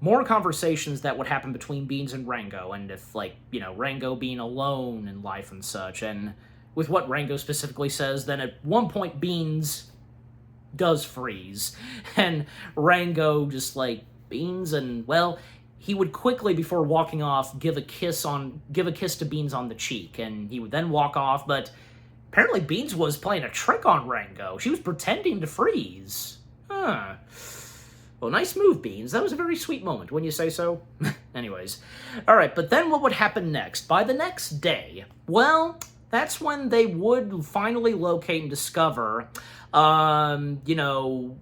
more conversations that would happen between Beans and Rango, and if, like, you know, Rango being alone in life and such, and with what Rango specifically says, then at one point Beans does freeze, and Rango just, like, Beans, and, well, he would quickly, before walking off, give a kiss to Beans on the cheek, and he would then walk off, but apparently Beans was playing a trick on Rango. She was pretending to freeze. Huh. Well, nice move, Beans. That was a very sweet moment, wouldn't you say so? Anyways. Alright, but then what would happen next? By the next day, well, that's when they would finally locate and discover, you know,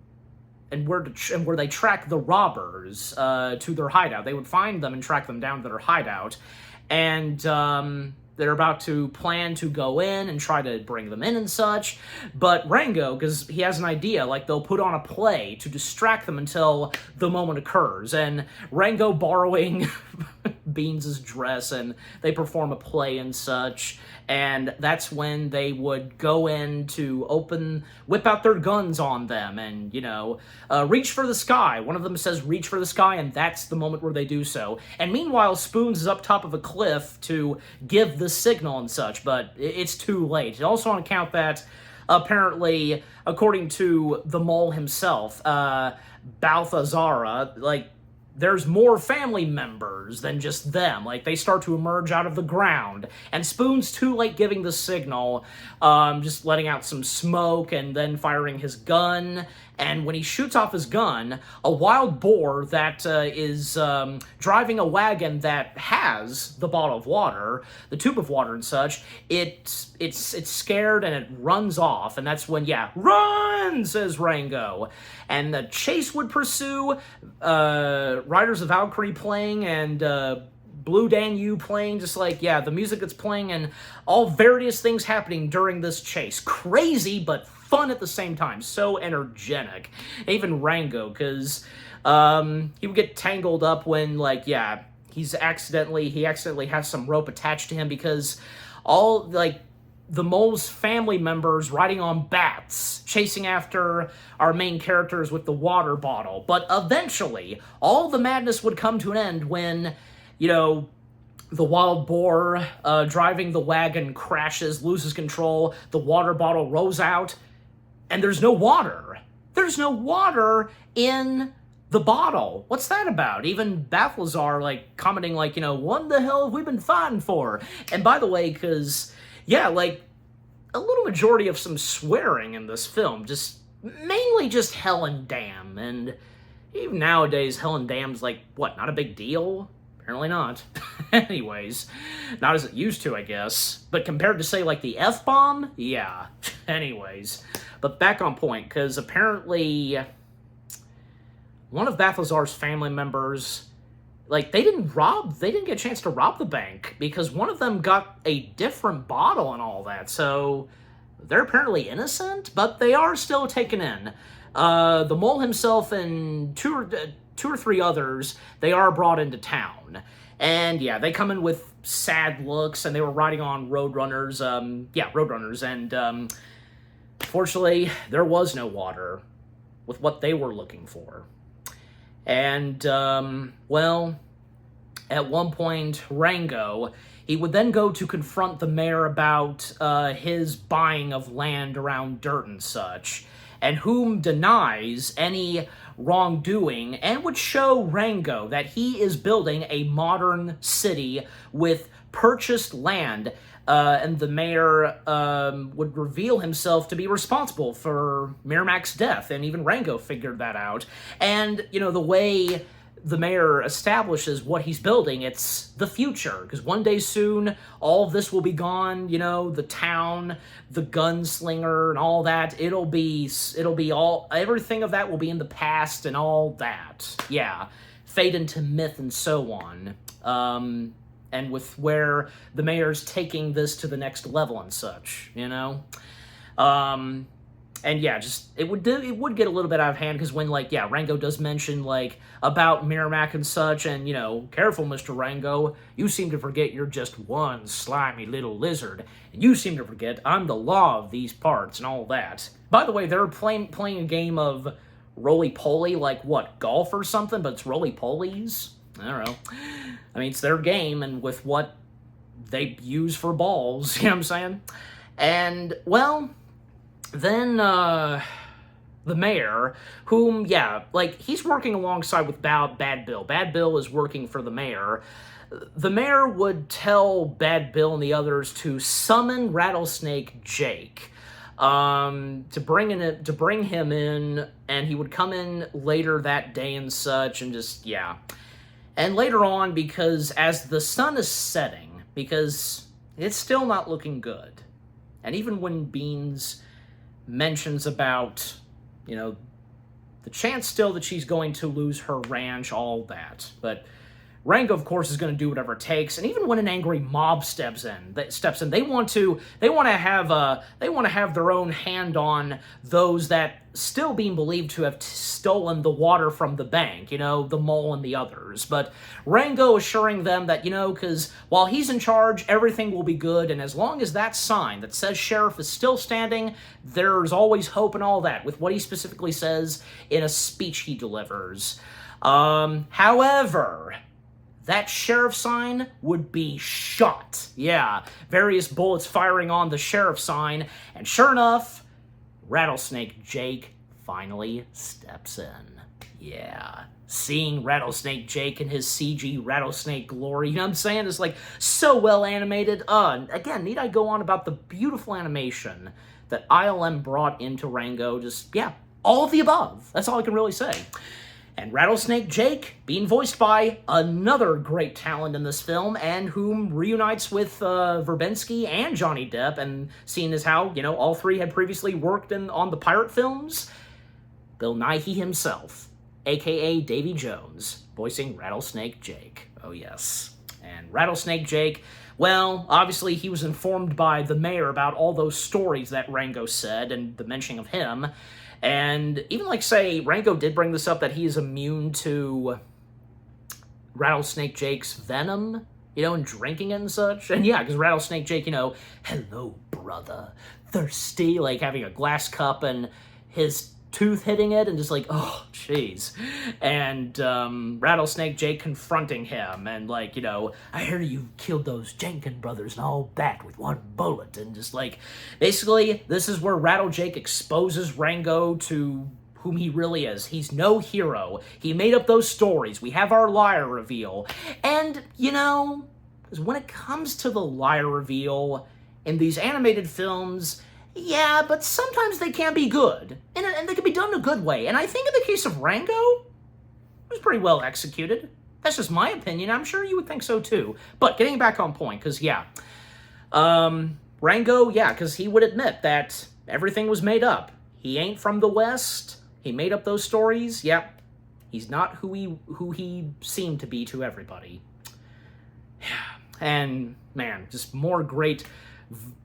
and where they track the robbers to their hideout. They would find them and track them down to their hideout, and they're about to plan to go in and try to bring them in and such. But Rango, because he has an idea, like they'll put on a play to distract them until the moment occurs. And Rango borrowing Beans' dress, and they perform a play and such. And that's when they would go in to whip out their guns on them and, you know, reach for the sky. One of them says, reach for the sky, and that's the moment where they do so. And meanwhile, Spoons is up top of a cliff to give the signal and such, but it's too late. Also on account that, apparently, according to the mole himself, Balthazara, like, there's more family members than just them. Like, they start to emerge out of the ground. And Spoon's too late giving the signal, just letting out some smoke and then firing his gun. And when he shoots off his gun, a wild boar that is driving a wagon that has the bottle of water, the tube of water and such, it's scared and it runs off. And that's when, yeah, run, says Rango. And the chase would pursue, Riders of Valkyrie playing, and Blue Danube playing, just like, yeah, the music that's playing, and all various things happening during this chase. Crazy, but fun at the same time. So energetic. Even Rango, because he would get tangled up when, like, yeah, he accidentally has some rope attached to him, because all, like, the mole's family members riding on bats, chasing after our main characters with the water bottle. But eventually, all the madness would come to an end when, you know, the wild boar driving the wagon crashes, loses control, the water bottle rolls out, and there's no water. There's no water in the bottle. What's that about? Even Balthazar, like, commenting, like, you know, what the hell have we been fighting for? And by the way, because, yeah, like, a little majority of some swearing in this film, just, mainly just hell and damn, and even nowadays, hell and damn's, like, what, not a big deal? Apparently not. Anyways, not as it used to, I guess. But compared to, say, like, the F-bomb? Yeah. Anyways. But back on point, because apparently one of Balthazar's family members, like, they didn't get a chance to rob the bank, because one of them got a different bottle and all that, so they're apparently innocent, but they are still taken in. The mole himself and two or three others, they are brought into town. And yeah, they come in with sad looks, and they were riding on roadrunners, and fortunately, there was no water with what they were looking for. And, well, at one point, Rango, he would then go to confront the mayor about his buying of land around dirt and such, and whom denies any wrongdoing, and would show Rango that he is building a modern city with purchased land, and the mayor would reveal himself to be responsible for Miramax's death, and even Rango figured that out. And, you know, the way the mayor establishes what he's building, it's the future, because one day soon, all of this will be gone, you know, the town, the gunslinger, and all that, everything of that will be in the past, and all that, yeah, fade into myth and so on, and with where the mayor's taking this to the next level and such, you know, And yeah, just it would get a little bit out of hand because when like yeah, Rango does mention like about Merrimack and such, and you know, careful, Mr. Rango, you seem to forget you're just one slimy little lizard, and you seem to forget I'm the law of these parts and all that. By the way, they're playing a game of roly-poly, like what, golf or something, but it's roly-polies. I don't know. I mean, it's their game, and with what they use for balls, you know what I'm saying? And well. Then, the mayor, whom, yeah, like, he's working alongside with Bad Bill. Bad Bill is working for the mayor. The mayor would tell Bad Bill and the others to summon Rattlesnake Jake, to bring him in, and he would come in later that day and such, and just, yeah. And later on, because as the sun is setting, because it's still not looking good, and even when Beans mentions about, you know, the chance still that she's going to lose her ranch, all that. But Rango, of course, is going to do whatever it takes. And even when an angry mob steps in, they want to have their own hand on those that still being believed to have stolen the water from the bank, you know, the mole and the others. But Rango assuring them that, you know, because while he's in charge, everything will be good, and as long as that sign that says sheriff is still standing, there's always hope and all that, with what he specifically says in a speech he delivers. However, that sheriff sign would be shot. Yeah, various bullets firing on the sheriff sign, and sure enough, Rattlesnake Jake finally steps in. Yeah, seeing Rattlesnake Jake in his CG rattlesnake glory, you know what I'm saying? It's like so well animated. Again, need I go on about the beautiful animation that ILM brought into Rango? Just, yeah, all of the above. That's all I can really say. And Rattlesnake Jake being voiced by another great talent in this film, and whom reunites with Verbinski and Johnny Depp, and seeing as how, you know, all three had previously worked on the pirate films, Bill Nighy himself, a.k.a. Davy Jones, voicing Rattlesnake Jake. Oh, yes. And Rattlesnake Jake, well, obviously he was informed by the mayor about all those stories that Rango said, and the mentioning of him. And even, like, say, Rango did bring this up, that he is immune to Rattlesnake Jake's venom, you know, and drinking it and such. And yeah, because Rattlesnake Jake, you know, hello, brother, thirsty, like having a glass cup and his tooth hitting it, and just like, oh, jeez. And Rattlesnake Jake confronting him, and like, you know, I hear you killed those Jenkins brothers and all that with one bullet, and just like, basically, this is where Rattle Jake exposes Rango to whom he really is. He's no hero. He made up those stories. We have our liar reveal. And, you know, because when it comes to the liar reveal in these animated films, yeah, but sometimes they can be good, and they can be done in a good way. And I think in the case of Rango, it was pretty well executed. That's just my opinion. I'm sure you would think so too. But getting back on point, because yeah, Rango, yeah, because he would admit that everything was made up. He ain't from the West. He made up those stories. Yep, he's not who he seemed to be to everybody. And man, just more great,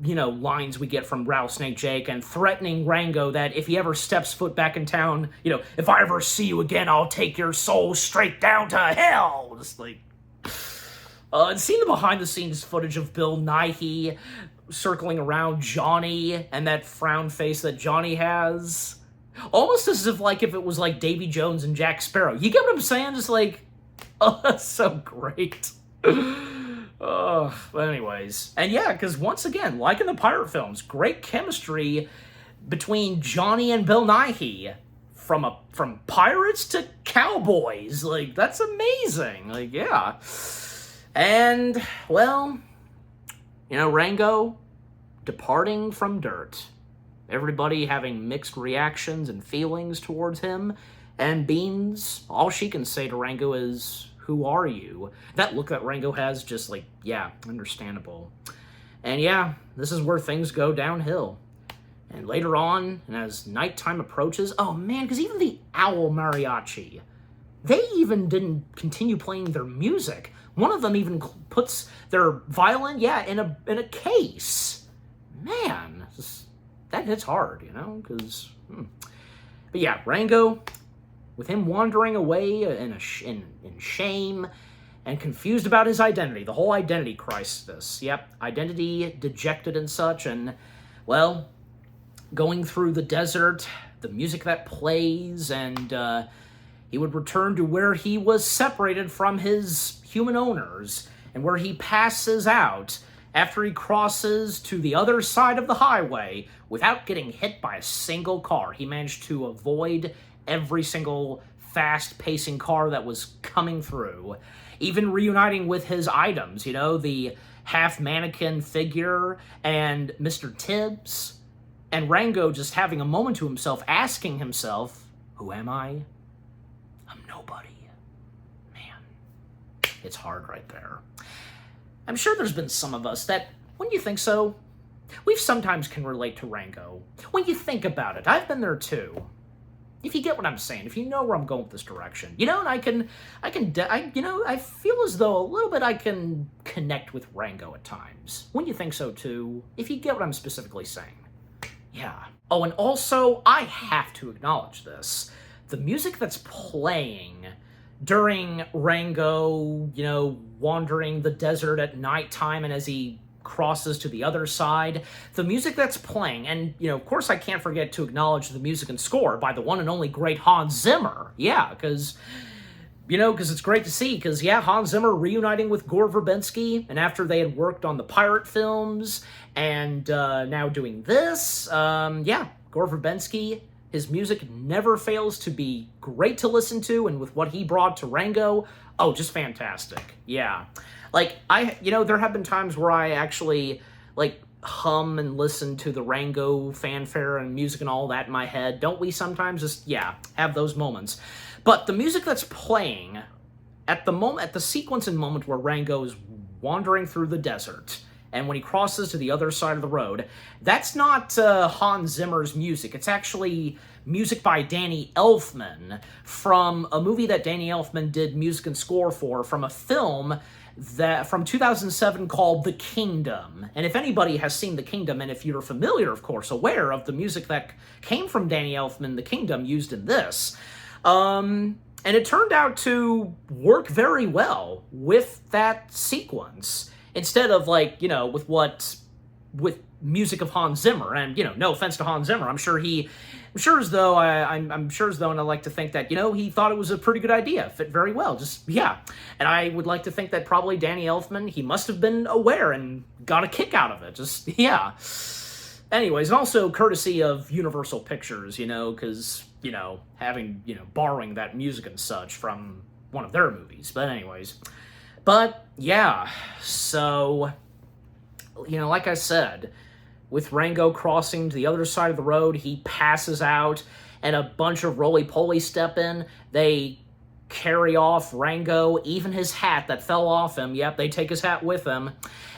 you know, lines we get from Rattlesnake Jake, and threatening Rango that if he ever steps foot back in town, you know, if I ever see you again, I'll take your soul straight down to hell. Just like, and seeing the behind-the-scenes footage of Bill Nighy circling around Johnny, and that frown face that Johnny has, almost as if like if it was like Davy Jones and Jack Sparrow. You get what I'm saying? Just like, oh, that's so great. But anyways, and yeah, because once again, like in the pirate films, great chemistry between Johnny and Bill Nighy, from pirates to cowboys. Like, that's amazing. Like, yeah. And well, you know, Rango departing from dirt, everybody having mixed reactions and feelings towards him, and Beans, all she can say to Rango is, who are you? That look that Rango has, just like, yeah, understandable. And yeah, this is where things go downhill. And later on, and as nighttime approaches, oh man, because even the Owl Mariachi, they even didn't continue playing their music. One of them even puts their violin, yeah, in a case. Man, that hits hard, you know, because... But yeah, Rango, with him wandering away in shame and confused about his identity, the whole identity crisis. Yep, identity dejected and such, and, well, going through the desert, the music that plays, and he would return to where he was separated from his human owners, and where he passes out after he crosses to the other side of the highway without getting hit by a single car. He managed to avoid every single fast-pacing car that was coming through, even reuniting with his items, you know, the half-mannequin figure and Mr. Tibbs, and Rango just having a moment to himself, asking himself, who am I? I'm nobody. Man, it's hard right there. I'm sure there's been some of us that, when you think so, we sometimes can relate to Rango. When you think about it, I've been there too. If you get what I'm saying, if you know where I'm going with this direction, you know, and I feel as though a little bit I can connect with Rango at times. When you think so too, if you get what I'm specifically saying. Yeah. Oh, and also, I have to acknowledge this. The music that's playing during Rango, you know, wandering the desert at nighttime and as he crosses to the other side, the music that's playing, and, you know, of course I can't forget to acknowledge the music and score by the one and only great Hans Zimmer. Yeah, because, you know, because it's great to see, because, yeah, Hans Zimmer reuniting with Gore Verbinski, and after they had worked on the pirate films, and now doing this, yeah, Gore Verbinski, his music never fails to be great to listen to, and with what he brought to Rango, oh, just fantastic. Yeah. Like, you know, there have been times where I actually, like, hum and listen to the Rango fanfare and music and all that in my head. Don't we sometimes just, yeah, have those moments? But the music that's playing at the sequence and moment where Rango is wandering through the desert, and when he crosses to the other side of the road, that's not Hans Zimmer's music. It's actually music by Danny Elfman from a movie that Danny Elfman did music and score for, from a film from 2007 called The Kingdom. And if anybody has seen The Kingdom, and if you're familiar, of course, aware of the music that came from Danny Elfman, The Kingdom, used in this, and it turned out to work very well with that sequence, instead of, like, you know, with music of Hans Zimmer. And, you know, no offense to Hans Zimmer, I'm sure as though, and I like to think that, you know, he thought it was a pretty good idea, fit very well, just, yeah. And I would like to think that probably Danny Elfman, he must have been aware and got a kick out of it, just, yeah. Anyways, and also courtesy of Universal Pictures, you know, because, you know, borrowing that music and such from one of their movies, but anyways. But, yeah, so, you know, like I said, with Rango crossing to the other side of the road, he passes out, and a bunch of roly-poly step in. They carry off Rango, even his hat that fell off him. Yep, they take his hat with him.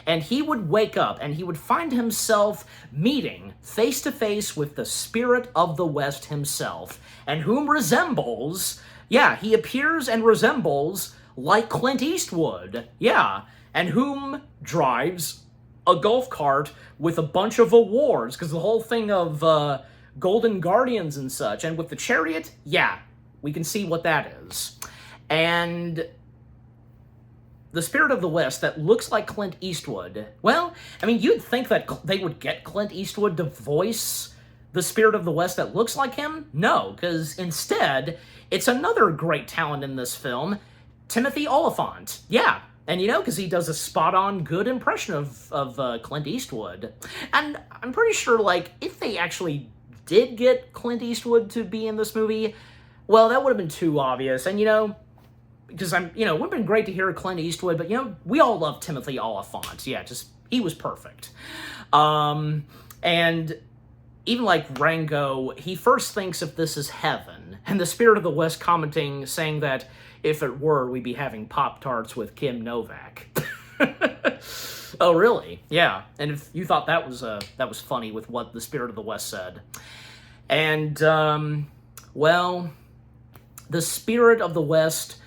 And he would wake up, and he would find himself meeting face-to-face with the Spirit of the West himself, and whom resembles, yeah, he appears and resembles like Clint Eastwood, yeah, and whom drives a golf cart with a bunch of awards, because the whole thing of Golden Guardians and such, and with the chariot, yeah, we can see what that is. And the Spirit of the West that looks like Clint Eastwood, well, I mean, you'd think that they would get Clint Eastwood to voice the Spirit of the West that looks like him? No, because instead, it's another great talent in this film, Timothy Olyphant. Yeah, and you know, because he does a spot-on good impression of Clint Eastwood. And I'm pretty sure, like, if they actually did get Clint Eastwood to be in this movie, well, that would have been too obvious. And, you know, because it would have been great to hear Clint Eastwood, but, you know, we all love Timothy Olyphant. Yeah, he was perfect. And even like Rango, he first thinks if this is heaven, and the Spirit of the West commenting, saying that if it were, we'd be having Pop-Tarts with Kim Novak. Oh, really? Yeah. And if you thought that was funny with what the Spirit of the West said. And, well, the Spirit of the West,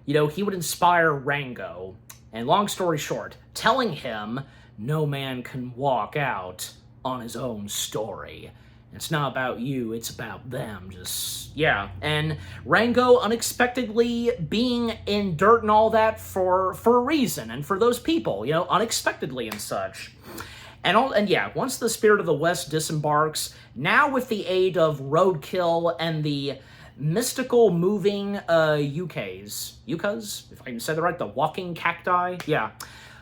you know, he would inspire Rango, and long story short, telling him no man can walk out on his own story. It's not about you, it's about them, just, yeah. And Rango unexpectedly being in dirt and all that for a reason, and for those people, you know, unexpectedly and such. And yeah, once the Spirit of the West disembarks, now with the aid of Roadkill and the mystical moving yuccas, if I can say that right, the walking cacti, yeah.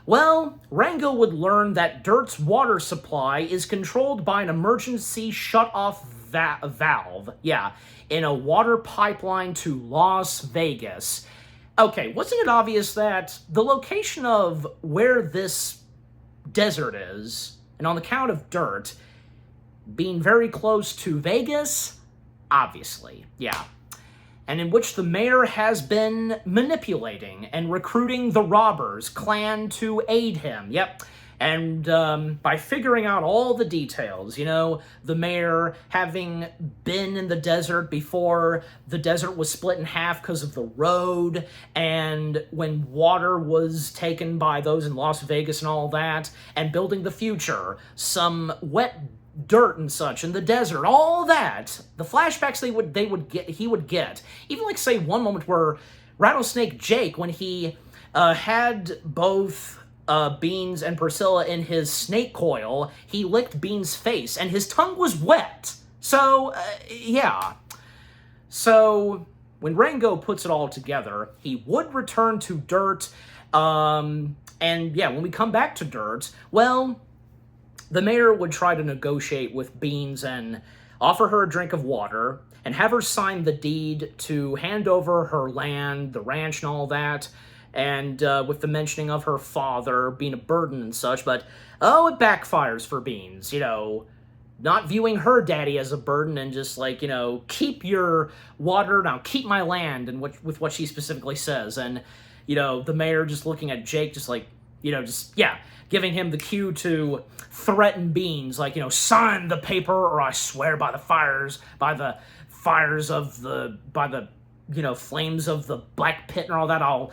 Well, Rango would learn that Dirt's water supply is controlled by an emergency shut-off valve, yeah, in a water pipeline to Las Vegas. Okay, wasn't it obvious that the location of where this desert is, and on the count of Dirt being very close to Vegas, obviously, yeah, and in which the mayor has been manipulating and recruiting the robbers clan to aid him, yep. And by figuring out all the details, you know, the mayor having been in the desert before the desert was split in half because of the road, and when water was taken by those in Las Vegas and all that, and building the future, some wet dirt and such in the desert, all that, the flashbacks he would get, even like say one moment where Rattlesnake Jake, when he had both Beans and Priscilla in his snake coil, he licked Beans' face, and his tongue was wet. So, yeah. So, when Rango puts it all together, he would return to Dirt, and yeah, when we come back to Dirt, well, the mayor would try to negotiate with Beans and offer her a drink of water, and have her sign the deed to hand over her land, the ranch and all that, and with the mentioning of her father being a burden and such, but, oh, it backfires for Beans, you know, not viewing her daddy as a burden and just like, you know, keep your water, now keep my land, and with what she specifically says, and, you know, the mayor just looking at Jake just like, you know, just, yeah, giving him the cue to threaten Beans, like, you know, sign the paper or I swear by the fires of the, you know, flames of the black pit and all that, I'll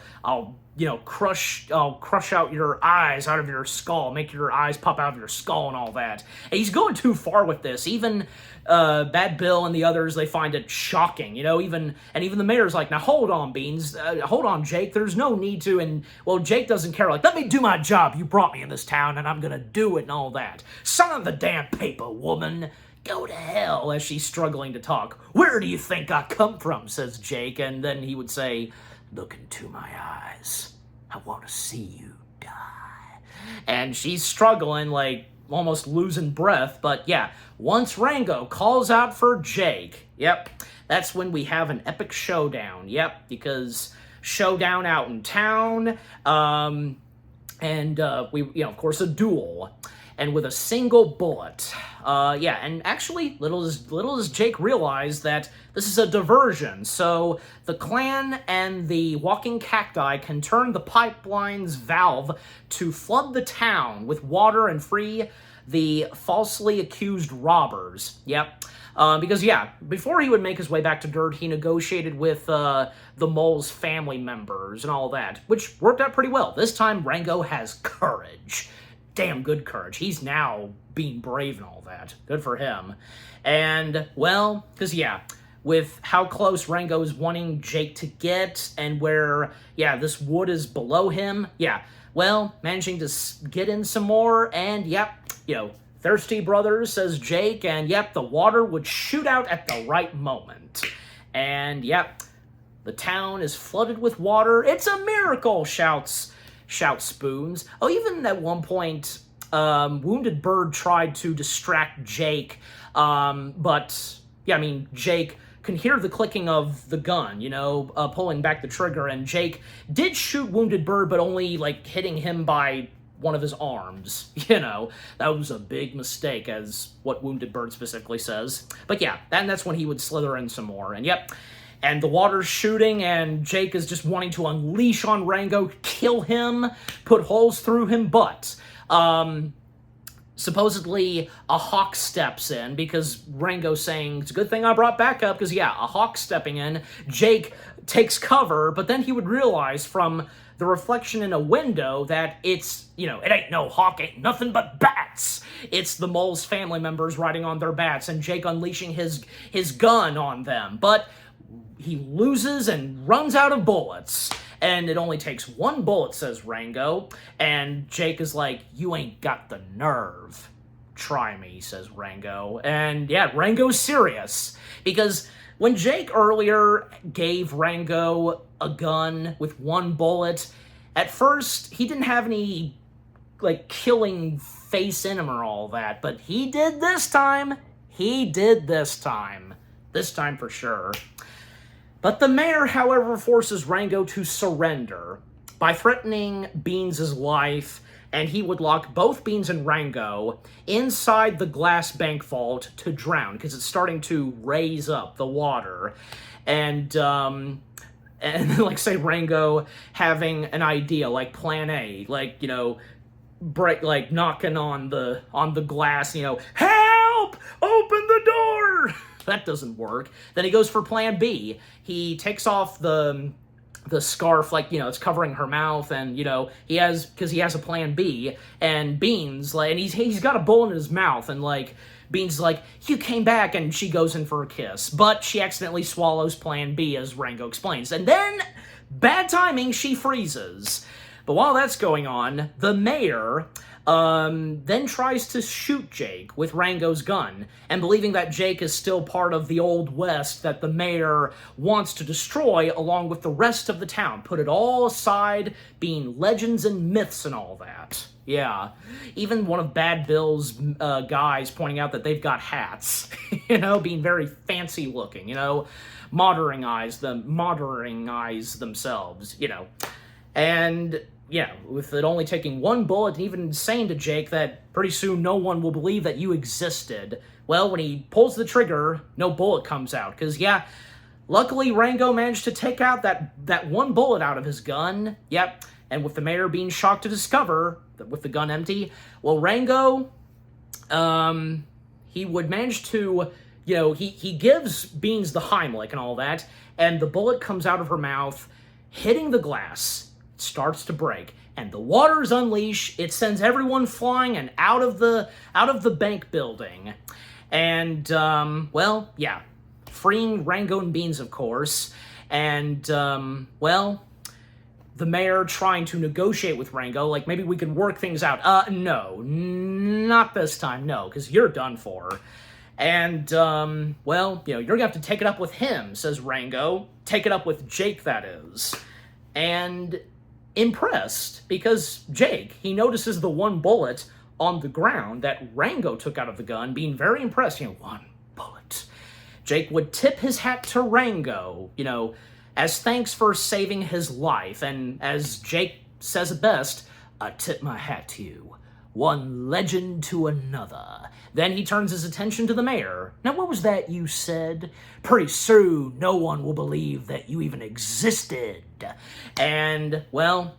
you know, crush out your eyes out of your skull, make your eyes pop out of your skull and all that. And he's going too far with this. Even Bad Bill and the others, they find it shocking, you know, even the mayor's like, now hold on, Beans, hold on, Jake, there's no need to, and, well, Jake doesn't care, like, let me do my job, you brought me in this town, and I'm gonna do it and all that. Sign the damn paper, woman. Go to hell, as she's struggling to talk. Where do you think I come from, says Jake, and then he would say, look into my eyes. I want to see you die. And she's struggling, like, almost losing breath, but yeah, once Rango calls out for Jake, yep, that's when we have an epic showdown, yep, because showdown out in town, and we, you know, of course, a duel, and with a single bullet. Yeah, and actually, little does Jake realize that this is a diversion, so the clan and the walking cacti can turn the pipeline's valve to flood the town with water and free the falsely accused robbers. Yep. Because, yeah, before he would make his way back to Dirt, he negotiated with the mole's family members and all that, which worked out pretty well. This time, Rango has courage. Damn good courage. He's now being brave and all that. Good for him. And, well, because, yeah, with how close Rango is wanting Jake to get, and where, yeah, this wood is below him, yeah, well, managing to get in some more, and, yep, you know, thirsty brothers, says Jake, and, yep, the water would shoot out at the right moment. And, yep, the town is flooded with water. It's a miracle, shouts Spoons. Oh, even at one point, Wounded Bird tried to distract Jake, but, yeah, I mean, Jake can hear the clicking of the gun, you know, pulling back the trigger, and Jake did shoot Wounded Bird, but only, like, hitting him by one of his arms, you know. That was a big mistake, as what Wounded Bird specifically says. But, yeah, that's when he would slither in some more, and, yep, and the water's shooting, and Jake is just wanting to unleash on Rango, kill him, put holes through him, but supposedly a hawk steps in, because Rango's saying, it's a good thing I brought backup, because, yeah, a hawk stepping in, Jake takes cover, but then he would realize from the reflection in a window that it's, you know, it ain't no hawk, ain't nothing but bats. it's the mole's family members riding on their bats and Jake unleashing his gun on them. But he loses and runs out of bullets. And it only takes one bullet, says Rango. And Jake is like, you ain't got the nerve. Try me, says Rango. And yeah, Rango's serious. Because when Jake earlier gave Rango a gun with one bullet, at first he didn't have any, like, killing face in him or all that. But he did this time. He did this time. This time for sure. But the mayor, however, forces Rango to surrender by threatening Beans' life, and he would lock both Beans and Rango inside the glass bank vault to drown, because it's starting to raise up the water. And like, say, Rango having an idea, like plan A, like, you know, like knocking on the glass, you know, help! Open the door! That doesn't work. Then he goes for plan B. He takes off the scarf, like, you know, it's covering her mouth, and, you know, because he has a plan B, and Beans, like, and he's got a bullet in his mouth, and, like, Beans is like, you came back, and she goes in for a kiss, but she accidentally swallows plan B, as Rango explains, and then, bad timing, she freezes. But while that's going on, the mayor then tries to shoot Jake with Rango's gun, and believing that Jake is still part of the Old West that the mayor wants to destroy along with the rest of the town. Put it all aside, being legends and myths and all that. Yeah. Even one of Bad Bill's guys pointing out that they've got hats, you know, being very fancy looking, you know, modernize themselves, you know. And yeah, with it only taking one bullet, and even saying to Jake that pretty soon no one will believe that you existed. Well, when he pulls the trigger, no bullet comes out. Because, yeah, luckily Rango managed to take out that one bullet out of his gun. Yep, and with the mayor being shocked to discover that with the gun empty, well, Rango, he would manage to, you know, he gives Beans the Heimlich and all that, and the bullet comes out of her mouth, hitting the glass. Starts to break, and the waters unleash. It sends everyone flying and out of the bank building, and well, yeah, freeing Rango and Beans, of course, and well, the mayor trying to negotiate with Rango, like, maybe we could work things out. No, not this time, no, because you're done for. And, well, you know, you're gonna have to take it up with him, says Rango. Take it up with Jake, that is. And impressed, because Jake, he notices the one bullet on the ground that Rango took out of the gun, being very impressed, you know, one bullet. Jake would tip his hat to Rango, you know, as thanks for saving his life, and as Jake says it best, I tip my hat to you. One legend to another. Then he turns his attention to the mayor. Now, what was that you said? Pretty soon, no one will believe that you even existed. And, well,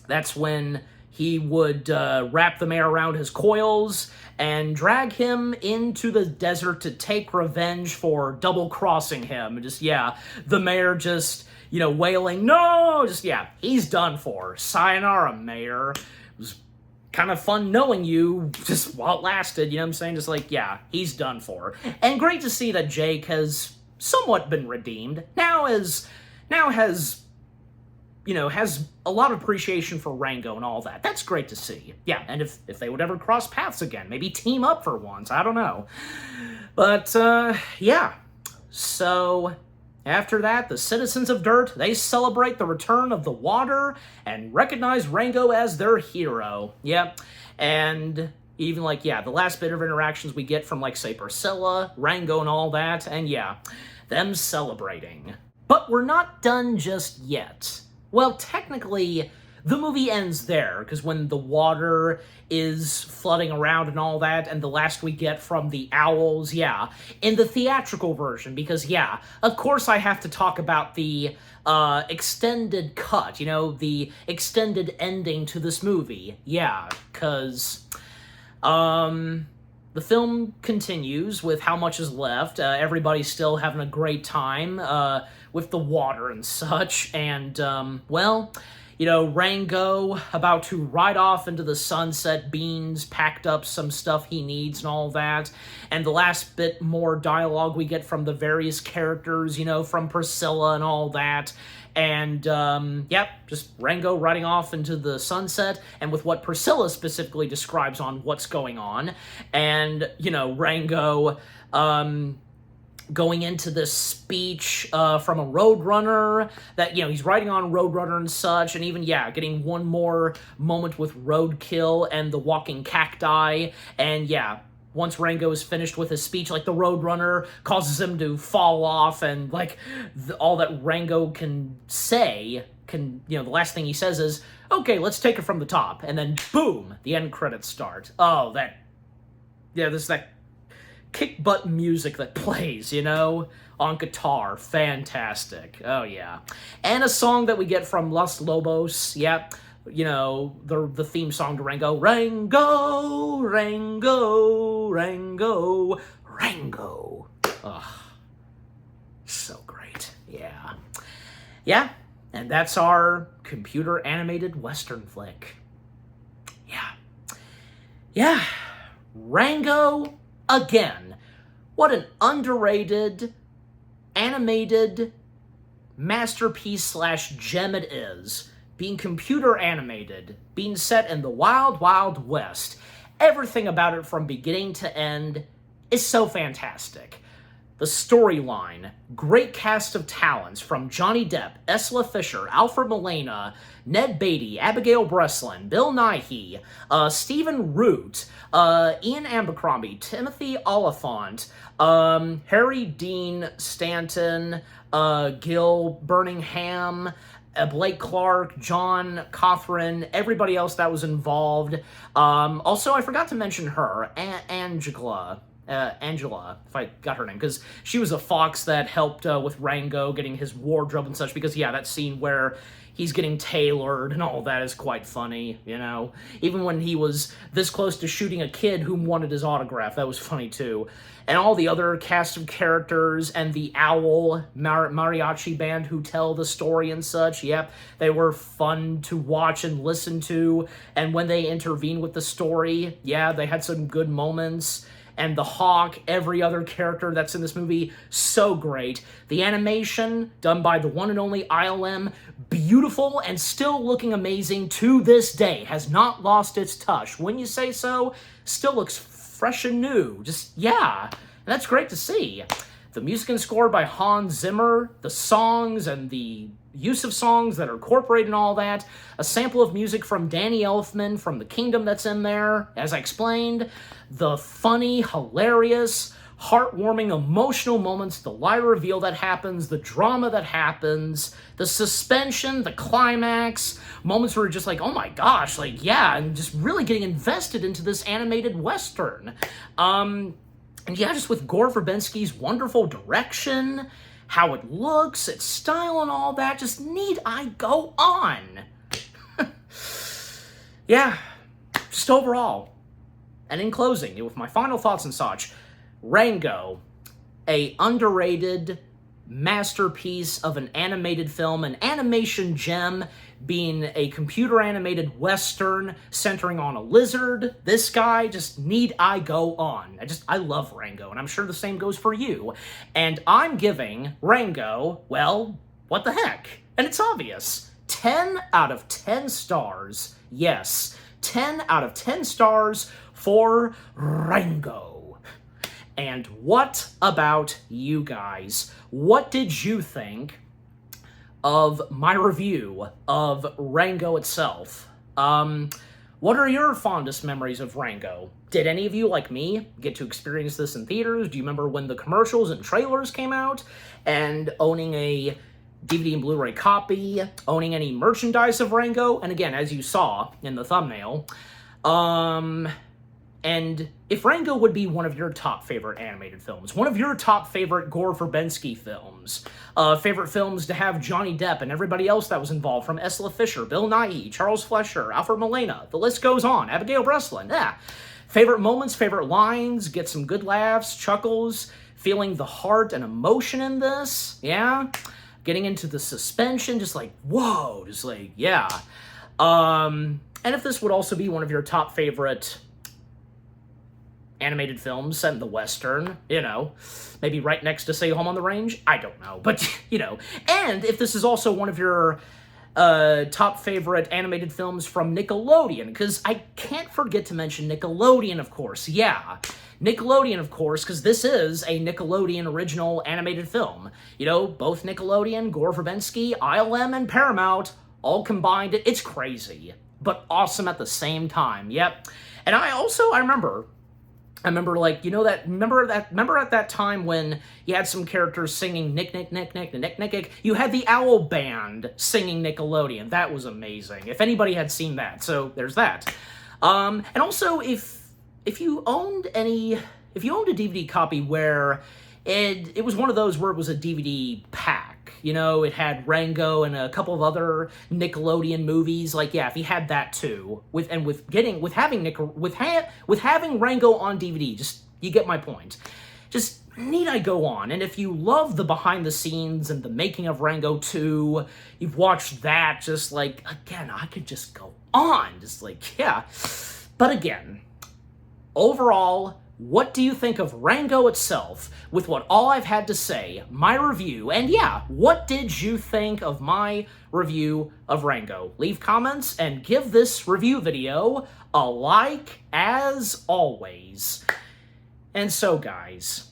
that's when he would wrap the mayor around his coils and drag him into the desert to take revenge for double-crossing him. Just, yeah, the mayor just, you know, wailing, no! Just, yeah, he's done for. Sayonara, mayor. It was kind of fun knowing you just while it lasted, you know what I'm saying? Just like, yeah, he's done for. And great to see that Jake has somewhat been redeemed. Now has, you know, has a lot of appreciation for Rango and all that. That's great to see. Yeah, and if they would ever cross paths again, maybe team up for once, I don't know. But, yeah. So, after that, the citizens of Dirt, they celebrate the return of the water and recognize Rango as their hero. Yep. And even, like, yeah, the last bit of interactions we get from, like, say, Priscilla, Rango, and all that, and yeah, them celebrating. But we're not done just yet. Well, technically, the movie ends there, because when the water is flooding around and all that, and the last we get from the owls, yeah, in the theatrical version, because, yeah, of course I have to talk about the extended cut, you know, the extended ending to this movie, yeah, because, the film continues with how much is left, everybody's still having a great time, with the water and such, and, well, Rango about to ride off into the sunset, Beans packed up some stuff he needs and all that, and the last bit more dialogue we get from the various characters, from Priscilla and all that, and, just Rango riding off into the sunset, and with what Priscilla specifically describes on what's going on, and, Rango, going into this speech from a Roadrunner, that, he's riding on Roadrunner and such, and even, getting one more moment with Roadkill and the walking cacti, and, once Rango is finished with his speech, the Roadrunner causes him to fall off, and, all that Rango can say, the last thing he says is, okay, let's take it from the top, and then, boom, the end credits start. Oh, there's that kick butt music that plays, on guitar. Fantastic. Oh, yeah. And a song that we get from Los Lobos. Yep. The theme song to Rango. Rango, Rango, Rango, Rango. Ugh. So great. Yeah. Yeah. And that's our computer animated Western flick. Yeah. Yeah. Rango again. What an underrated, animated masterpiece / gem it is. Being computer animated, being set in the wild, wild west. Everything about it from beginning to end is so fantastic. The storyline, great cast of talents from Johnny Depp, Esla Fisher, Alfred Molina, Ned Beatty, Abigail Breslin, Bill Nighy, Stephen Root, Ian Abercrombie, Timothy Oliphant, Harry Dean Stanton, Gil Birmingham, Blake Clark, John Cothran, everybody else that was involved. Also, I forgot to mention her, Angela, if I got her name, because she was a fox that helped with Rango getting his wardrobe and such, because, that scene where he's getting tailored and all that is quite funny, Even when he was this close to shooting a kid who wanted his autograph, that was funny, too. And all the other cast of characters and the owl mariachi band who tell the story and such, they were fun to watch and listen to, and when they intervene with the story, they had some good moments. And the Hawk, every other character that's in this movie, so great. The animation, done by the one and only ILM, beautiful and still looking amazing to this day. Has not lost its touch. When you say so, still looks fresh and new. Just, and that's great to see. The music and score by Hans Zimmer, the songs and the use of songs that are incorporated and all that, a sample of music from Danny Elfman from The Kingdom that's in there, as I explained, the funny, hilarious, heartwarming, emotional moments, the lie reveal that happens, the drama that happens, the suspension, the climax, moments where you're just like, oh my gosh, and just really getting invested into this animated Western. And just with Gore Verbinski's wonderful direction, how it looks, its style and all that, just need I go on? Just overall. And in closing, with my final thoughts and such, Rango, a underrated masterpiece of an animated film, an animation gem, being a computer-animated Western centering on a lizard. This guy, just need I go on. I love Rango, and I'm sure the same goes for you. And I'm giving Rango, well, what the heck? And it's obvious. 10 out of 10 stars. Yes, 10 out of 10 stars for Rango. And what about you guys? What did you think of my review of Rango itself? What are your fondest memories of Rango? Did any of you, like me, get to experience this in theaters? Do you remember when the commercials and trailers came out? And owning a DVD and Blu-ray copy? Owning any merchandise of Rango? And again, as you saw in the thumbnail, and if Rango would be one of your top favorite animated films, one of your top favorite Gore Verbinski films, favorite films to have Johnny Depp and everybody else that was involved, from Esla Fisher, Bill Nighy, Charles Fleischer, Alfred Molina, the list goes on, Abigail Breslin, favorite moments, favorite lines, get some good laughs, chuckles, feeling the heart and emotion in this, getting into the suspension, just like, whoa, just like, yeah. And if this would also be one of your top favorite animated films set in the Western, you know, maybe right next to, say, Home on the Range, I don't know, but, you know. And if this is also one of your top favorite animated films from Nickelodeon, because I can't forget to mention Nickelodeon, of course, yeah. Nickelodeon, of course, because this is a Nickelodeon original animated film. You know, both Nickelodeon, Gore Verbinski, ILM, and Paramount all combined. It's crazy, but awesome at the same time, yep. And I remember, like, you know, remember at that time when you had some characters singing Nick, Nick, Nick, Nick, Nick, Nick, Nick, you had the Owl Band singing Nickelodeon. That was amazing, if anybody had seen that, so there's that. And also, if you owned a DVD copy where it was one of those where it was a DVD pack, you know, it had Rango and a couple of other Nickelodeon movies. Like, yeah, if you had that too, with having Rango on DVD, just, you get my point. Just, need I go on? And if you love the behind the scenes and the making of Rango 2, you've watched that, just like, again, I could just go on, just like, yeah. But again, overall, what do you think of Rango itself, with what all I've had to say, my review, and yeah, what did you think of my review of Rango? Leave comments and give this review video a like, as always. And so, guys,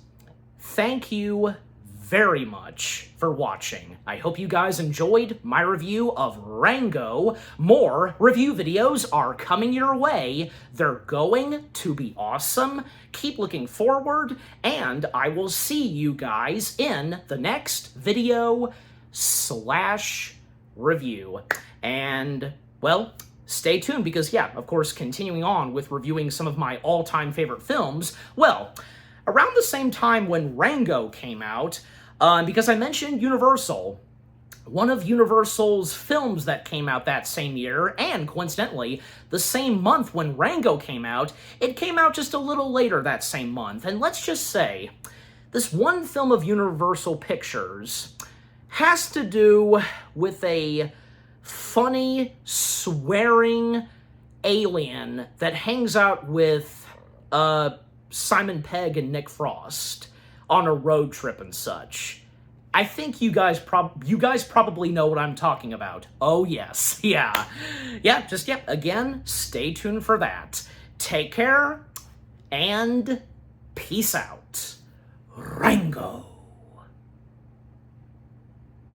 thank you very much for watching. I hope you guys enjoyed my review of Rango. More review videos are coming your way. They're going to be awesome. Keep looking forward, and I will see you guys in the next video / review. And, well, stay tuned because, yeah, of course, continuing on with reviewing some of my all-time favorite films, well, around the same time when Rango came out, because I mentioned Universal, one of Universal's films that came out that same year, and coincidentally, the same month when Rango came out, it came out just a little later that same month. And let's just say, this one film of Universal Pictures has to do with a funny, swearing alien that hangs out with Simon Pegg and Nick Frost on a road trip and such. I think you guys probably know what I'm talking about. Oh yes, yeah. Again, stay tuned for that. Take care, and peace out. Rango.